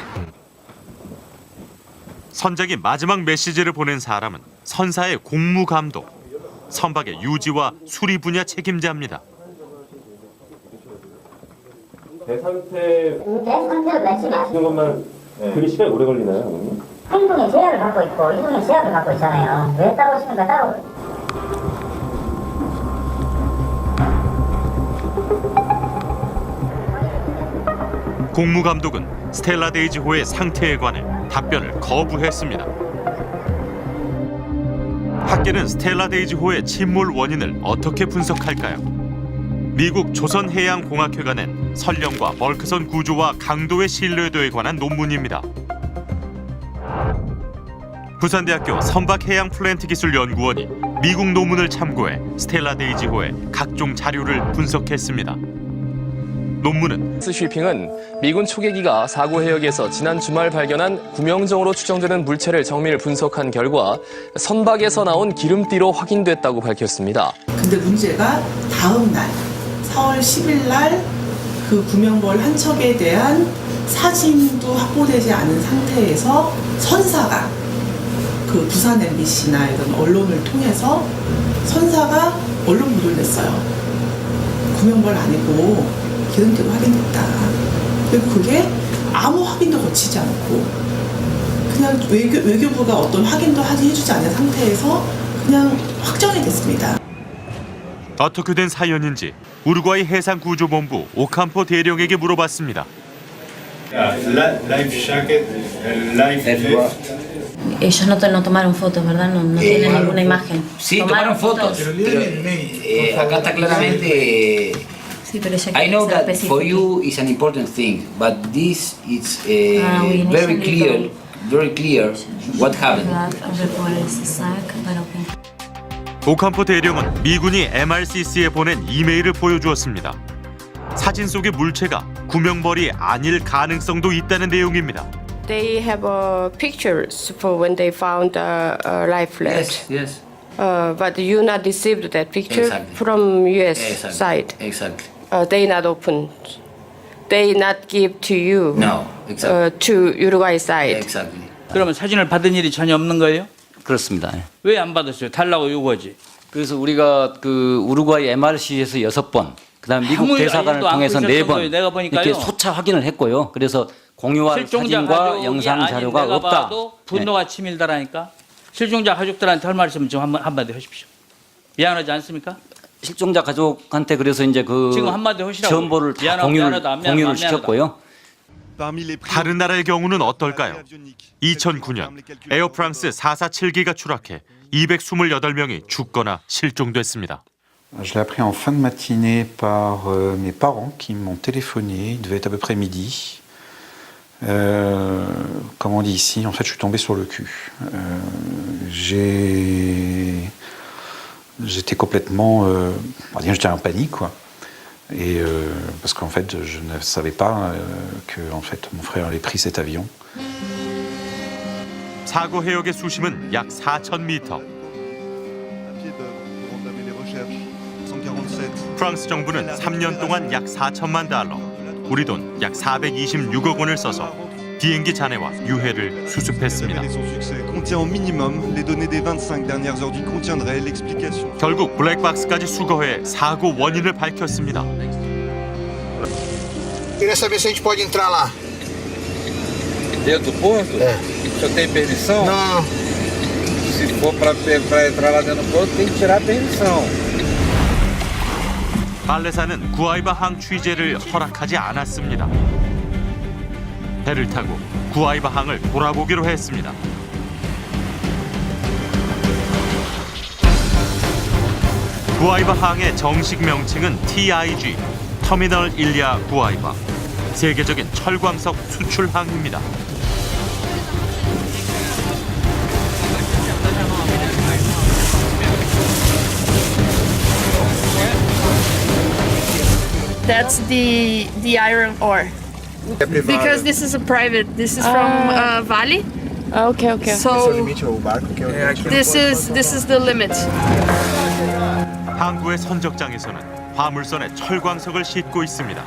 선장이 마지막 메시지를 보낸 사람은 선사의 공무감독, 선박의 유지와 수리 분야 책임자입니다. 대상태를 말씀하시는 것만 그게 시간이 오래 걸리나요? 행동의 제약을 갖고 있고 이동의 제약을 갖고 있잖아요. 왜 따라오십니까? 따라오. 공무감독은 스텔라 데이지호의 상태에 관해 답변을 거부했습니다. 학계는 스텔라 데이지호의 침몰 원인을 어떻게 분석할까요? 미국 조선해양공학회가 낸 선령과 벌크선 구조와 강도의 신뢰도에 관한 논문입니다. 부산대학교 선박해양플랜트기술연구원이 미국 논문을 참고해 스텔라 데이지호의 각종 자료를 분석했습니다. 논문은 쉬핑은 미군 초계기가 사고 해역에서 지난 주말 발견한 구명정으로 추정되는 물체를 정밀 분석한 결과 선박에서 나온 기름띠로 확인됐다고 밝혔습니다. 근데 문제가 다음 날 4월 10일 날 그 구명벌 한 척에 대한 사진도 확보되지 않은 상태에서 선사가 그 부산 MBC나 이런 언론을 통해서 선사가 언론 보도를 냈어요. 구명벌 아니고 기름띠로 확인됐다. 그리고 그게 아무 확인도 거치지 않고 그냥 외교부가 어떤 확인도 해주지 않은 상태에서 그냥 확정이 됐습니다. 어떻게 된 사연인지 우루과이 해상구조본부 오캄포 대령에게 물어봤습니다. Life jacket, life vest. Ellos no tomaron fotos, ¿verdad? No tienen ninguna imagen. Sí, tomaron fotos. Pero, acá está claramente. Sí, pero ella I know quiere ser that for específica. you is an important thing, but this is oui, very initially clear what happened. 오캄포 대령은 미군이 MRCC에 보낸 이메일을 보여주었습니다. 사진 속의 물체가 구명벌이 아닐 가능성도 있다는 내용입니다. They have pictures for when they found a life raft. Yes. But you not received that picture Exactly. from U.S. Exactly. side. Exactly. They not open. They not give to you. No, exactly. To Uruguay side. Exactly. 그러면 사진을 받은 일이 전혀 없는 거예요? 그렇습니다. 왜 안 받았어요? 달라고 요구하지. 그래서 우리가 그 우루과이 MRC에서 6번, 그다음 미국 아무 대사관을 일도 안 통해서 그러셨던 4번 거예요. 내가 보니까요. 이렇게 소차 확인을 했고요. 그래서 공유할 실종자 사진과 가족이 영상 아닌 자료가 내가 없다. 봐도 분노가 치밀다라니까. 실종자 가족들한테 할 말 있으면 좀 한마디 하십시오. 미안하지 않습니까? 실종자 가족한테 그래서 이제 그 지금 한마디 하시라고. 정보를 다 미안하다, 미안하다, 공유를 미안하다. 시켰고요. 다른 나라의 경우는 어떨까요? 2009년 에어프랑스 447기가 추락해 228명이 죽거나 실종됐습니다. Je l'ai appris en fin de matinée par mes parents qui m'ont téléphoné. Il devait être à peu près midi. Comme on dit ici, en fait, je suis tombé sur le cul. J'étais complètement, j'étais en panique, quoi. Et parce qu'en fait, je ne savais pas que en fait, mon frère avait pris cet avion. 사고 해역의 수심은 약 4,000m. 프랑스 정부는 3년 동안 약 4천만 달러, 우리 돈 약 426억 원을 써서 비행기 잔해와 유해를 수습했습니다. 결국 블랙박스까지 수거해 사고 원인을 밝혔습니다. Queria saber se a gente pode entrar lá. Dentro do porto? É. O senhor tem permissão? Não. Se for para entrar lá dentro do porto, tem que tirar a permissão. 발레사는 구아이바 항 취재를 허락하지 않았습니다. 배를 타고 구아이바 항을 돌아보기로 했습니다. 구아이바 항의 정식 명칭은 TIG, 터미널 일야 구아이바. 세계적인 철광석 수출항입니다. That's the iron ore. Because this is a private. This is from Vale. Okay. So this is the limit. 항구의 선적장에서는 화물선에 철광석을 싣고 있습니다.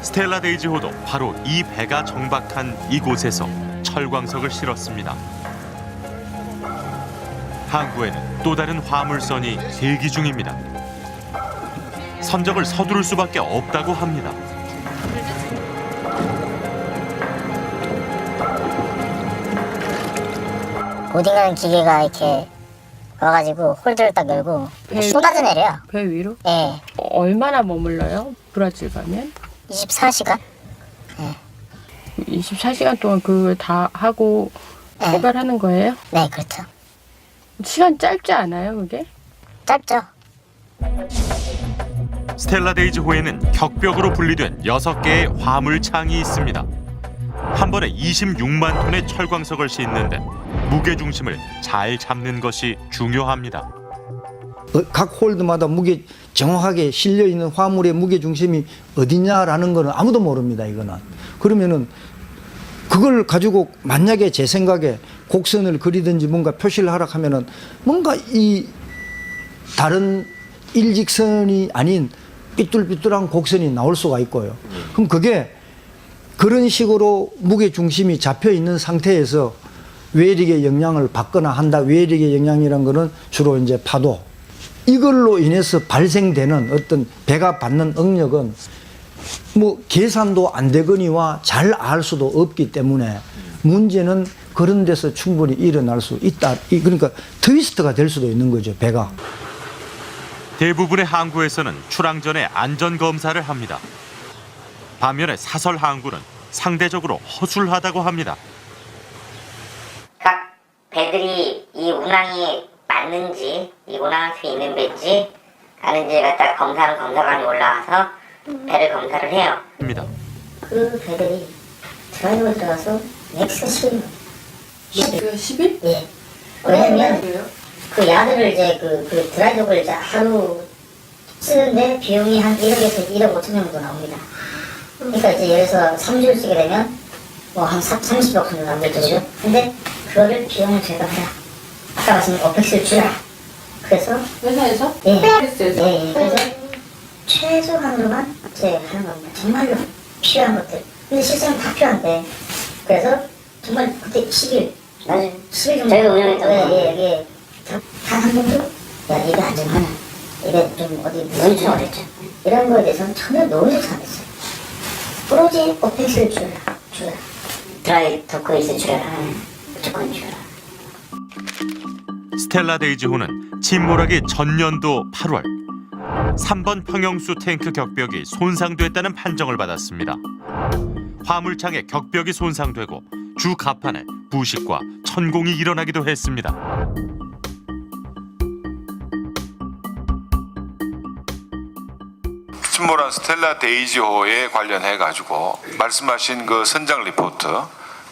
스텔라 데이지호도 바로 이 배가 정박한 이곳에서 철광석을 실었습니다. 항구에는 또 다른 화물선이 대기 중입니다. 선적을 서두를 수밖에 없다고 합니다. 오딩하는 기계가 이렇게 와가지고 홀드를 딱 열고 쏟아져 내려요. 배 위로? 네. 얼마나 머물러요? 브라질 가면? 24시간? 24시간 동안 그걸 다 하고 출발하는 거예요? 네, 그렇죠. 시간 짧지 않아요, 그게? 짧죠. 스텔라 데이지호에는 격벽으로 분리된 6개의 화물창이 있습니다. 한 번에 26만 톤의 철광석을 싣는데 무게 중심을 잘 잡는 것이 중요합니다. 각 홀드마다 무게 정확하게 실려 있는 화물의 무게 중심이 어디냐라는 거는 아무도 모릅니다. 이거는 그러면은 그걸 가지고 만약에 제 생각에 곡선을 그리든지 뭔가 표시를 하라 하면은 뭔가 이 다른 일직선이 아닌 삐뚤삐뚤한 곡선이 나올 수가 있고요. 그럼 그게 그런 식으로 무게 중심이 잡혀 있는 상태에서 외력의 영향을 받거나 한다. 외력의 영향이란 거는 주로 이제 파도. 이걸로 인해서 발생되는 어떤 배가 받는 응력은 뭐 계산도 안 되거니와 잘 알 수도 없기 때문에 문제는 그런 데서 충분히 일어날 수 있다. 그러니까 트위스트가 될 수도 있는 거죠, 배가. 대부분의 항구에서는 출항 전에 안전 검사를 합니다. 반면에 사설 항구는 상대적으로 허술하다고 합니다. 각 배들이 이 운항이 맞는지, 이 운항할 수 있는 배인지 아닌지 갖다 검사관이 올라와서 배를 검사를 해요. 그 배들이 드라이브에 들어가서 맥스 11. 11? 예. 왜냐면 그 야드를 이제 그 드라이브를 이제 하루 쓰는데 비용이 한 1억에서 1억 5천 정도 나옵니다. 그러니까 이제 예를 들어서 3주를 쓰게 되면 뭐 한 30억 정도 나오겠죠, 그죠? 근데 그거를 비용을 제거해라. 아까 말씀드린 오펙스를 주라. 그래서 회사에서? 예. 예. 그래서 최소한으로만 이제 하는 겁니다. 정말로 필요한 것들. 근데 실제는 다 필요한데. 그래서 정말 그때 10일 정도 저희가 운영했던 거. 예. 단 한 번도 야 이게 안전하냐. 이게 좀 어디 문제가 어딨죠. 이런 거에 대해서는 전혀 노력을 안 했어요. 오로지 오펙스를 주라. 드라이 토크이스 주라. 무조건 주라. 스텔라 데이지호는 침몰하기 전년도 8월 3번 평형수 탱크 격벽이 손상됐다는 판정을 받았습니다. 화물창의 격벽이 손상되고 주 갑판에 부식과 천공이 일어나기도 했습니다. 침몰한 스텔라 데이지호에 관련해 가지고 말씀하신 그 선장 리포트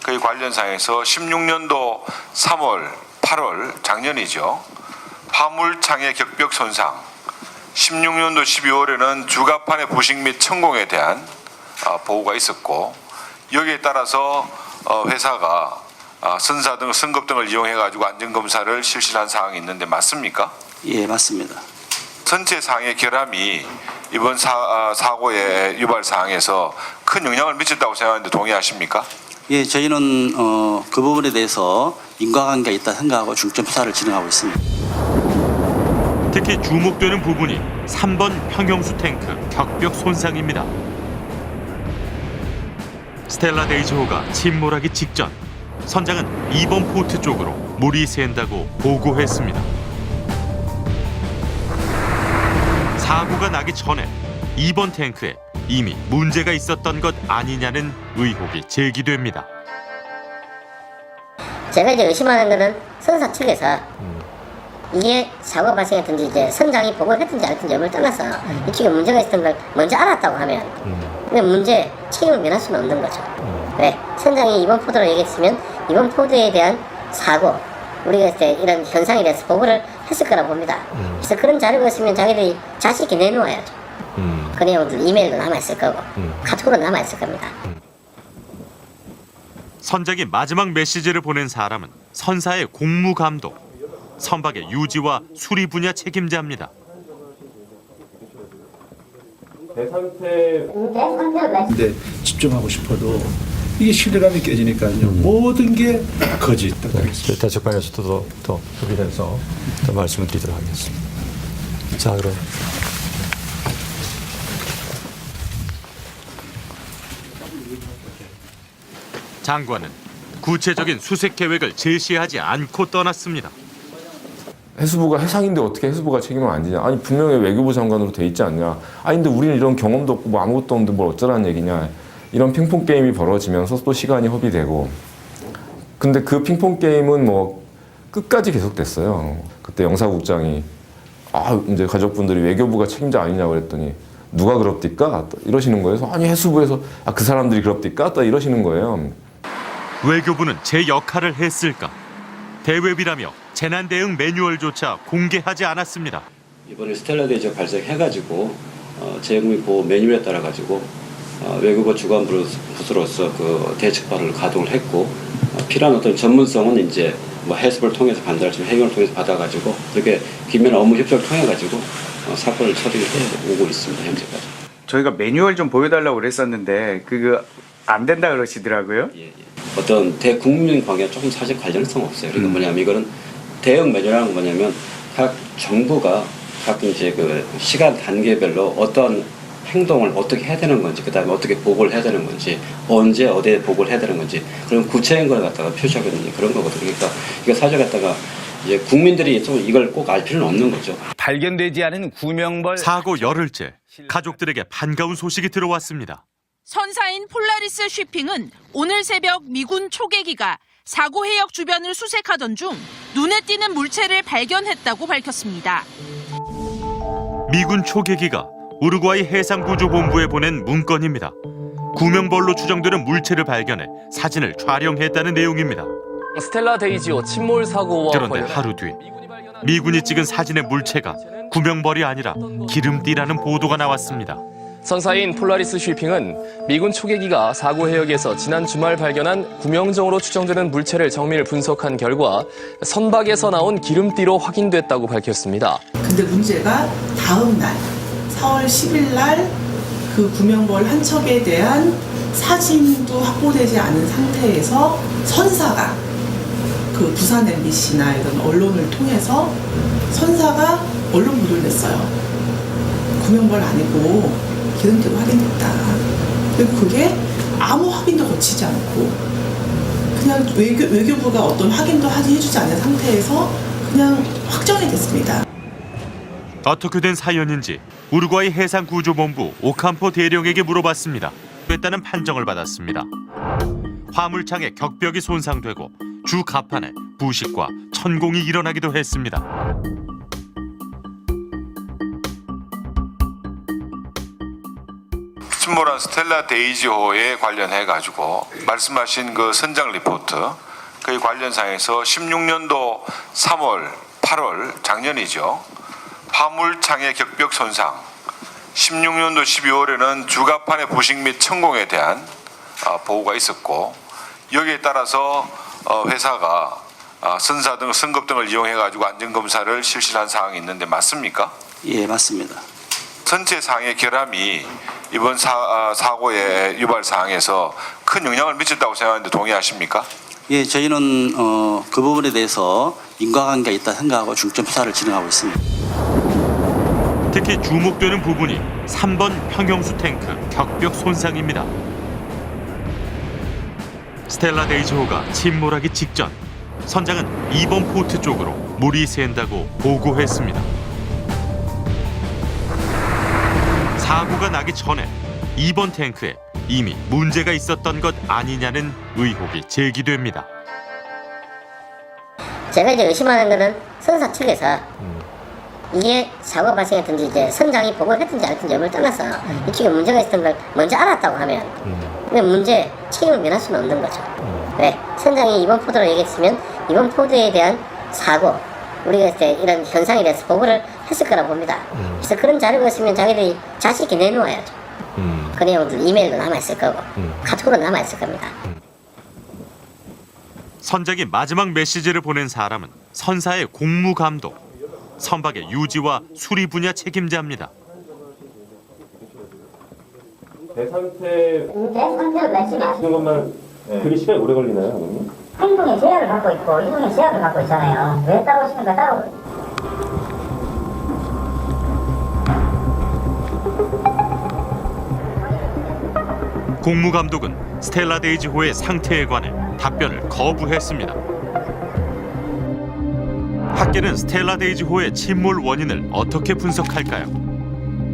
그 관련 사항에서 16년도 3월, 8월 작년이죠. 화물창의 격벽 손상. 16년도 12월에는 주갑판의 부식 및 천공에 대한 보고가 있었고 여기에 따라서 회사가 선사 등 승급 등을 이용해 가지고 안전 검사를 실시한 사항이 있는데 맞습니까? 예, 맞습니다. 전체 사항의 결함이 이번 사고의 유발 사항에서 큰 영향을 미쳤다고 생각하는데 동의하십니까? 예, 저희는 그 부분에 대해서 인과관계가 있다 생각하고 중점 수사를 진행하고 있습니다. 특히 주목되는 부분이 3번 평형수 탱크 격벽 손상입니다. 스텔라 데이지호가 침몰하기 직전 선장은 2번 포트 쪽으로 물이 샌다고 보고했습니다. 사고가 나기 전에 2번 탱크에 이미 문제가 있었던 것 아니냐는 의혹이 제기됩니다. 제가 이제 의심하는 거는 선사 측에서 이게 사고 발생했든지 이제 선장이 보고를 했든지 안 했든지 여부를 떠나서 이쪽에 문제가 있었던 걸 먼저 알았다고 하면 근데 문제 책임을 면할 수는 없는 거죠. 왜? 선장이 이번 포드로 얘기했으면 이번 포드에 대한 사고 우리가 이제 이런 현상에 대해서 보고를 했을 거라고 봅니다. 그래서 그런 자료가 있으면 자기들이 자신 있게 내놓아야죠. 그 내용들 이메일도 남아있을 거고 카톡으로 남아있을 겁니다. 선장이 마지막 메시지를 보낸 사람은 선사의 공무감독, 선박의 유지와 수리 분야 책임자입니다. 근데 집중하고 싶어도 이게 신뢰감이 깨지니까요. 모든 게 거짓. 대책방에서도 더 협의해서 더 말씀을 드리도록 하겠습니다. 자, 그럼. 장관은 구체적인 수색 계획을 제시하지 않고 떠났습니다. 해수부가 해상인데 어떻게 해수부가 책임을 안 지냐. 아니 분명히 외교부 장관으로 돼 있지 않냐. 아니 근데 우리는 이런 경험도 없고 뭐 아무것도 없는데 뭘 어쩌라는 얘기냐. 이런 핑퐁 게임이 벌어지면서 또 시간이 허비되고. 근데 그 핑퐁 게임은 뭐 끝까지 계속됐어요. 그때 영사국장이 이제 가족분들이 외교부가 책임자 아니냐고 그랬더니 누가 그럽디까? 이러시는 거예요. 아니 해수부에서 그 사람들이 그럽디까? 이러시는 거예요. 외교부는 제 역할을 했을까? 대외비라며 재난 대응 매뉴얼조차 공개하지 않았습니다. 이번에 스텔라데이지가 발생해가지고 재해국민 보호 매뉴얼에 따라 가지고 외국어 주관부로서 그 대책반을 가동을 했고 필요한 어떤 전문성은 이제 뭐 해습을 통해서 판단을 지금 해경을 통해서 받아가지고 그렇게 긴밀한 업무 협조를 통해 가지고 사건을 처리해 오고 있습니다. 현재까지. 저희가 매뉴얼 좀 보여달라고 그랬었는데 그거 안 된다 그러시더라고요. 예. 어떤 대국민 관계와 조금 사실 관련성 없어요. 그러니까 뭐냐면 이거는 대응 매뉴얼이라는 건 뭐냐면 각 정부가 각 이제 그 시간 단계별로 어떤 행동을 어떻게 해야 되는 건지, 그다음에 어떻게 보고를 해야 되는 건지, 언제 어디에 보고를 해야 되는 건지 그런 구체적인 걸 갖다가 표시하거든요. 그런 거거든요. 그러니까 이거 사실 갖다가 이제 국민들이 좀 이걸 꼭 알 필요는 없는 거죠. 발견되지 않은 구명벌 사고 열흘째 가족들에게 반가운 소식이 들어왔습니다. 선사인 폴라리스 쉬핑은 오늘 새벽 미군 초계기가 사고 해역 주변을 수색하던 중 눈에 띄는 물체를 발견했다고 밝혔습니다. 미군 초계기가 우루과이 해상구조본부에 보낸 문건입니다. 구명벌로 추정되는 물체를 발견해 사진을 촬영했다는 내용입니다. 스텔라 데이지호 침몰 사고와 그런데 관련 하루 뒤 미군이 찍은 사진의 물체가 구명벌이 아니라 기름띠라는 보도가 나왔습니다. 선사인 폴라리스 쉬핑은 미군 초계기가 사고 해역에서 지난 주말 발견한 구명정으로 추정되는 물체를 정밀 분석한 결과 선박에서 나온 기름띠로 확인됐다고 밝혔습니다. 근데 문제가 다음 날 4월 10일 날 그 구명벌 한 척에 대한 사진도 확보되지 않은 상태에서 선사가 그 부산 MBC나 이런 언론을 통해서 선사가 언론 보도를 냈어요. 구명벌 아니고 기름띠로 확인됐다. 그리고 그게 아무 확인도 거치지 않고 그냥 외교부가 어떤 확인도 해주지 않은 상태에서 그냥 확정이 됐습니다. 어떻게 된 사연인지 우루과이 해상구조본부 오캄포 대령에게 물어봤습니다. 됐다는 판정을 받았습니다. 화물창의 격벽이 손상되고 주 갑판에 부식과 천공이 일어나기도 했습니다. 침몰한 스텔라 데이지호에 관련해 가지고 말씀하신 그 선장 리포트 그 관련 사항에서 16년도 3월, 8월 작년이죠. 화물창의 격벽 손상, 16년도 12월에는 주갑판의 부식 및 천공에 대한 보고가 있었고 여기에 따라서 회사가 선사 등 승급 등을 이용해 가지고 안전 검사를 실시한 사항이 있는데 맞습니까? 예, 맞습니다. 전체 사항의 결함이 이번 사고의 유발 사항에서 큰 영향을 미쳤다고 생각하는데 동의하십니까? 예, 저희는 그 부분에 대해서 인과관계가 있다 생각하고 중점 수사를 진행하고 있습니다. 특히 주목되는 부분이 3번 평형수 탱크 격벽 손상입니다. 스텔라 데이지호가 침몰하기 직전 선장은 2번 포트 쪽으로 물이 샌다고 보고했습니다. 사고가 나기 전에 2번 탱크에 이미 문제가 있었던 것 아니냐는 의혹이 제기됩니다. 제가 이제 의심하는 거는 선사 측에서 이게 사고 발생했든지 이제 선장이 보고를 했든지 안 했든지 여부를 떠나서 이쪽에 문제가 있었던 걸 먼저 알았다고 하면 왜 문제 책임을 면할 수는 없는 거죠. 왜? 선장이 이번 포드로 얘기했으면 이번 포드에 대한 사고 우리가 이제 이런 현상에 대해서 보고를 했을 거라고 봅니다. 그래서 그런 자료가 있으면 자기들이 자신 있게 내놓아야죠. 그 내용들 이메일도 남아있을 거고 카톡으로 남아있을 겁니다. 선장이 마지막 메시지를 보낸 사람은 선사의 공무감독, 선박의 유지와 수리 분야 책임자입니다. 대상태를 말씀하시는 것만 그게 시간이 오래 걸리나요, 그러면? 행동의 제약을 갖고 있고 이동의 제약을 갖고 있잖아요. 왜 따라오십니까? 따라오. 공무감독은 스텔라 데이지호의 상태에 관해 답변을 거부했습니다. 학계는 스텔라 데이지호의 침몰 원인을 어떻게 분석할까요?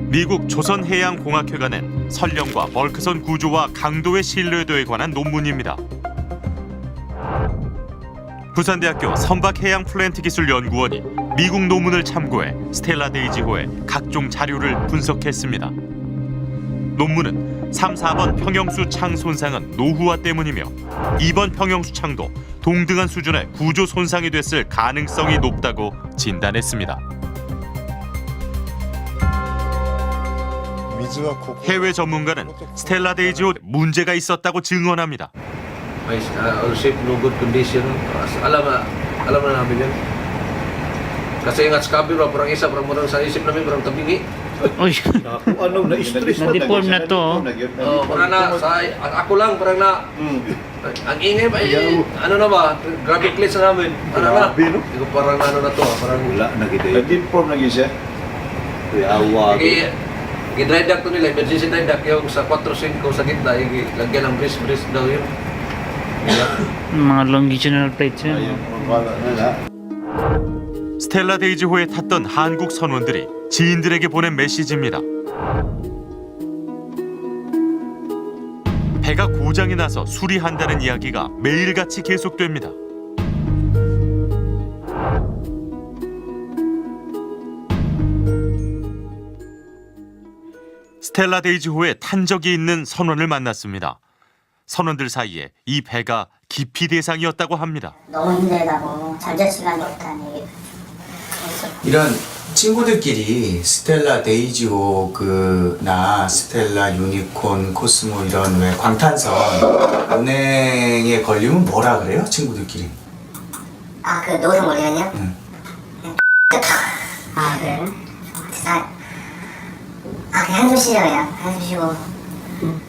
미국 조선해양공학회가 낸 선령과 벌크선 구조와 강도의 신뢰도에 관한 논문입니다. 부산대학교 선박해양플랜트기술연구원이 미국 논문을 참고해 스텔라 데이지호의 각종 자료를 분석했습니다. 논문은 3, 4번 평형수 창 손상은 노후화 때문이며 2번 평형수 창도 동등한 수준의 구조 손상이 됐을 가능성이 높다고 진단했습니다. 해외 전문가는 스텔라 데이지호 문제가 있었다고 증언합니다. All ship no good condition. Alam na namin yun. Kasi nga sa kabiro, parang isa, parang murang sa isip namin, parang tabingi. Uy, ano, na-stress na Na-deform na to. Parang na, ako lang, parang na, ang ingay ba, ano na ba, grabe clits na namin. Ano na, parang ano na to, parang wala na kita. Na-deform na siya. I-dry dock to nila, emergency dry dock, yung sa 4-5 sa gitna, lagyan ng brace daw yun. mga longitudinal plates yun. 스텔라 데이지호에 탔던 한국 선원들이 지인들에게 보낸 메시지입니다. 배가 고장이 나서 수리한다는 이야기가 매일같이 계속됩니다. 스텔라 데이지호에 탄 적이 있는 선원을 만났습니다. 선원들 사이에 이 배가 기피 대상이었다고 합니다. 너무 힘들다고 잠잘 시간이 없다니. 이런 친구들끼리 스텔라 데이지호나 스텔라 유니콘 코스모 이런 왜 광탄선 운행에 걸리면 뭐라 그래요? 친구들끼리. 아, 그 노선 걸리면요? 아, 그래? 그냥 한숨 쉬죠, 그냥. 한숨 쉬고.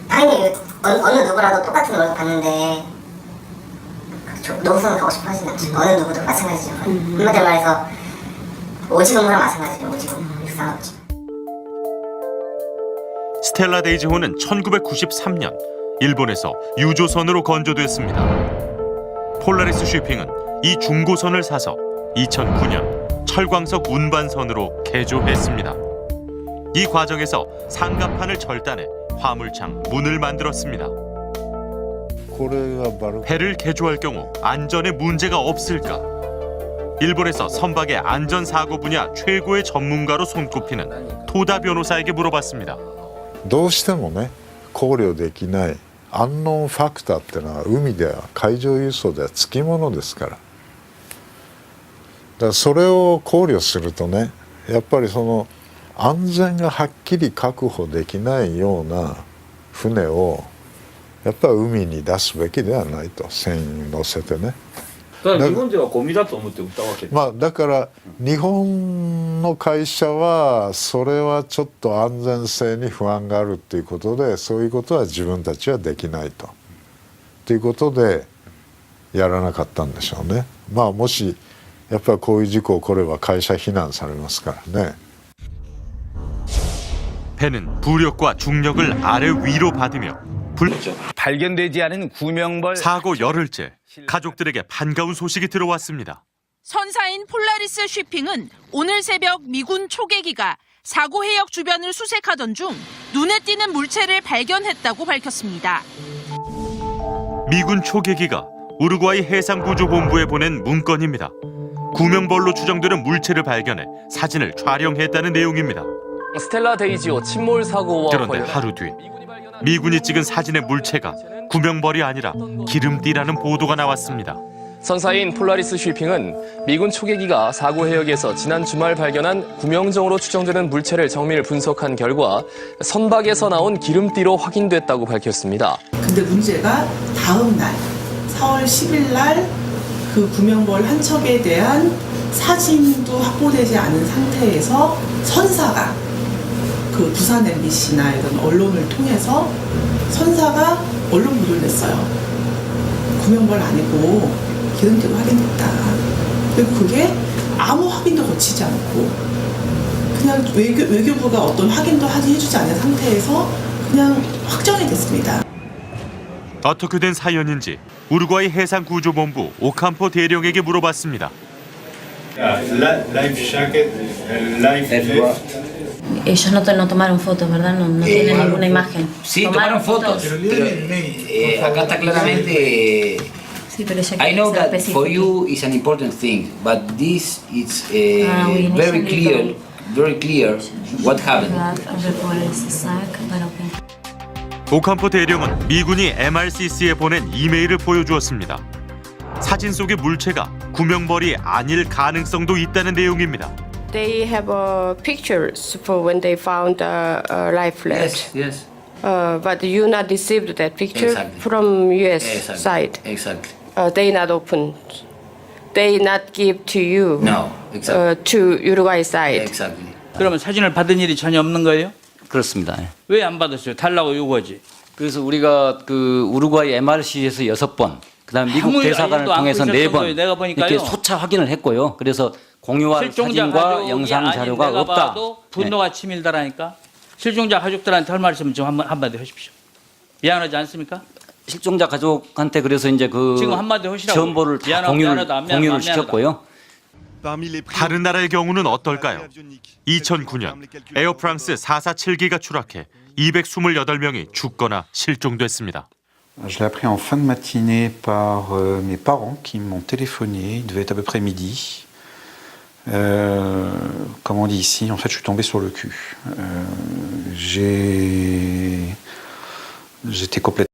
당연히 어느 누구라도 똑같은 월급 받는데 노선 가고 싶어 하진 않죠. 어느 누구도 마찬가지죠. 한마디로 말해서 오지근무랑 마찬가지죠. 오지근무, 육상업체. 스텔라 데이지호는 1993년 일본에서 유조선으로 건조됐습니다. 폴라리스 쉬핑은 이 중고선을 사서 2009년 철광석 운반선으로 개조했습니다. 이 과정에서 상갑판을 절단해 화물창 문을 만들었습니다. 배를 개조할 경우 안전에 문제가 없을까? 일본에서 선박의 안전사고 분야 최고의 전문가로 손꼽히는 토다 변호사에게 물어봤습니다. どうしてもね考慮できないアンノンファクターっていうのは海では海上輸送ではつきものですから。だからそれを考慮するとねやっぱりその安全がはっきり確保できないような船をやっぱり海に出すべきではないと船員乗せてね。ただ日本ではゴミだと思って売ったわけです。まあだから日本の会社はそれはちょっと安全性に不安があるっていうことでそういうことは自分たちはできないということでやらなかったんでしょうね。まあもしやっぱりこういう事故起これば会社非難されますからね。 배는 부력과 중력을 아래 위로 받으며 발견되지 않은 구명벌 사고 열흘째 가족들에게 반가운 소식이 들어왔습니다. 선사인 폴라리스 쉬핑은 오늘 새벽 미군 초계기가 사고 해역 주변을 수색하던 중 눈에 띄는 물체를 발견했다고 밝혔습니다. 미군 초계기가 우루과이 해상구조본부에 보낸 문건입니다. 구명벌로 추정되는 물체를 발견해 사진을 촬영했다는 내용입니다. 스텔라 데이지호 침몰 사고와 그런데 관련 하루 뒤 미군이 찍은 사진의 물체가 구명벌이 아니라 기름띠라는 보도가 나왔습니다. 선사인 폴라리스 쉬핑은 미군 초계기가 사고 해역에서 지난 주말 발견한 구명정으로 추정되는 물체를 정밀 분석한 결과 선박에서 나온 기름띠로 확인됐다고 밝혔습니다. 근데 문제가 다음 날 4월 10일 날 그 구명벌 한 척에 대한 사진도 확보되지 않은 상태에서 선사가 그 부산 MBC나 이런 언론을 통해서 선사가 언론 보도를 냈어요. 구명벌 아니고 기름띠로 확인됐다. 그리고 그게 아무 확인도 거치지 않고 그냥 외교부가 어떤 확인도 해주지 않은 상태에서 그냥 확정이 됐습니다. 어떻게 된 사연인지 우루과이 해상구조본부 오캄포 대령에게 물어봤습니다. Life jacket, life vest. Ellos no tomaron fotos, ¿verdad? No tienen ninguna imagen. Sí, tomaron fotos. Pero, acá está claramente. I know that for you is an important thing, but this is very clear what happened. 오캄포 대령은 미군이 MRCC에 보낸 이메일을 보여주었습니다. 사진 속의 물체가 구명벌이 아닐 가능성도 있다는 내용입니다. They have pictures for when they found life flight. Yes. But you not received that picture Exactly. from U.S. Exactly. side. Exactly. They not open. They not give to you. No, exactly. To Uruguay side. Exactly. 그러면 사진을 받은 일이 전혀 없는 거예요? 그렇습니다. 왜 안 받았어요? 달라고 요구하지. 그래서 우리가 그 우루과이 MRC에서 6번, 그다음 미국 아무 대사관을 일도 안 통해서 그러셨던 4번 거예요. 내가 보니까요. 이렇게 소차 확인을 했고요. 그래서 공유할 실종자 사진과 가족이 영상 아닌 자료가 내가 없다. 봐도 분노가 치밀다라니까. 실종자 가족들한테 할 말씀 좀 한마디 하십시오. 미안하지 않습니까? 실종자 가족한테 그래서 이제 그 지금 한마디 하시라고. 정보를 다 공유를 시켰고요. 다른 나라의 경우는 어떨까요? 2009년 에어프랑스 447기가 추락해 228명이 죽거나 실종됐습니다. Je l'ai appris en fin de matinée par mes parents qui m'ont téléphoné. Il devait être à peu près midi. Comme on dit ici, en fait, je suis tombé sur le cul. J'étais complètement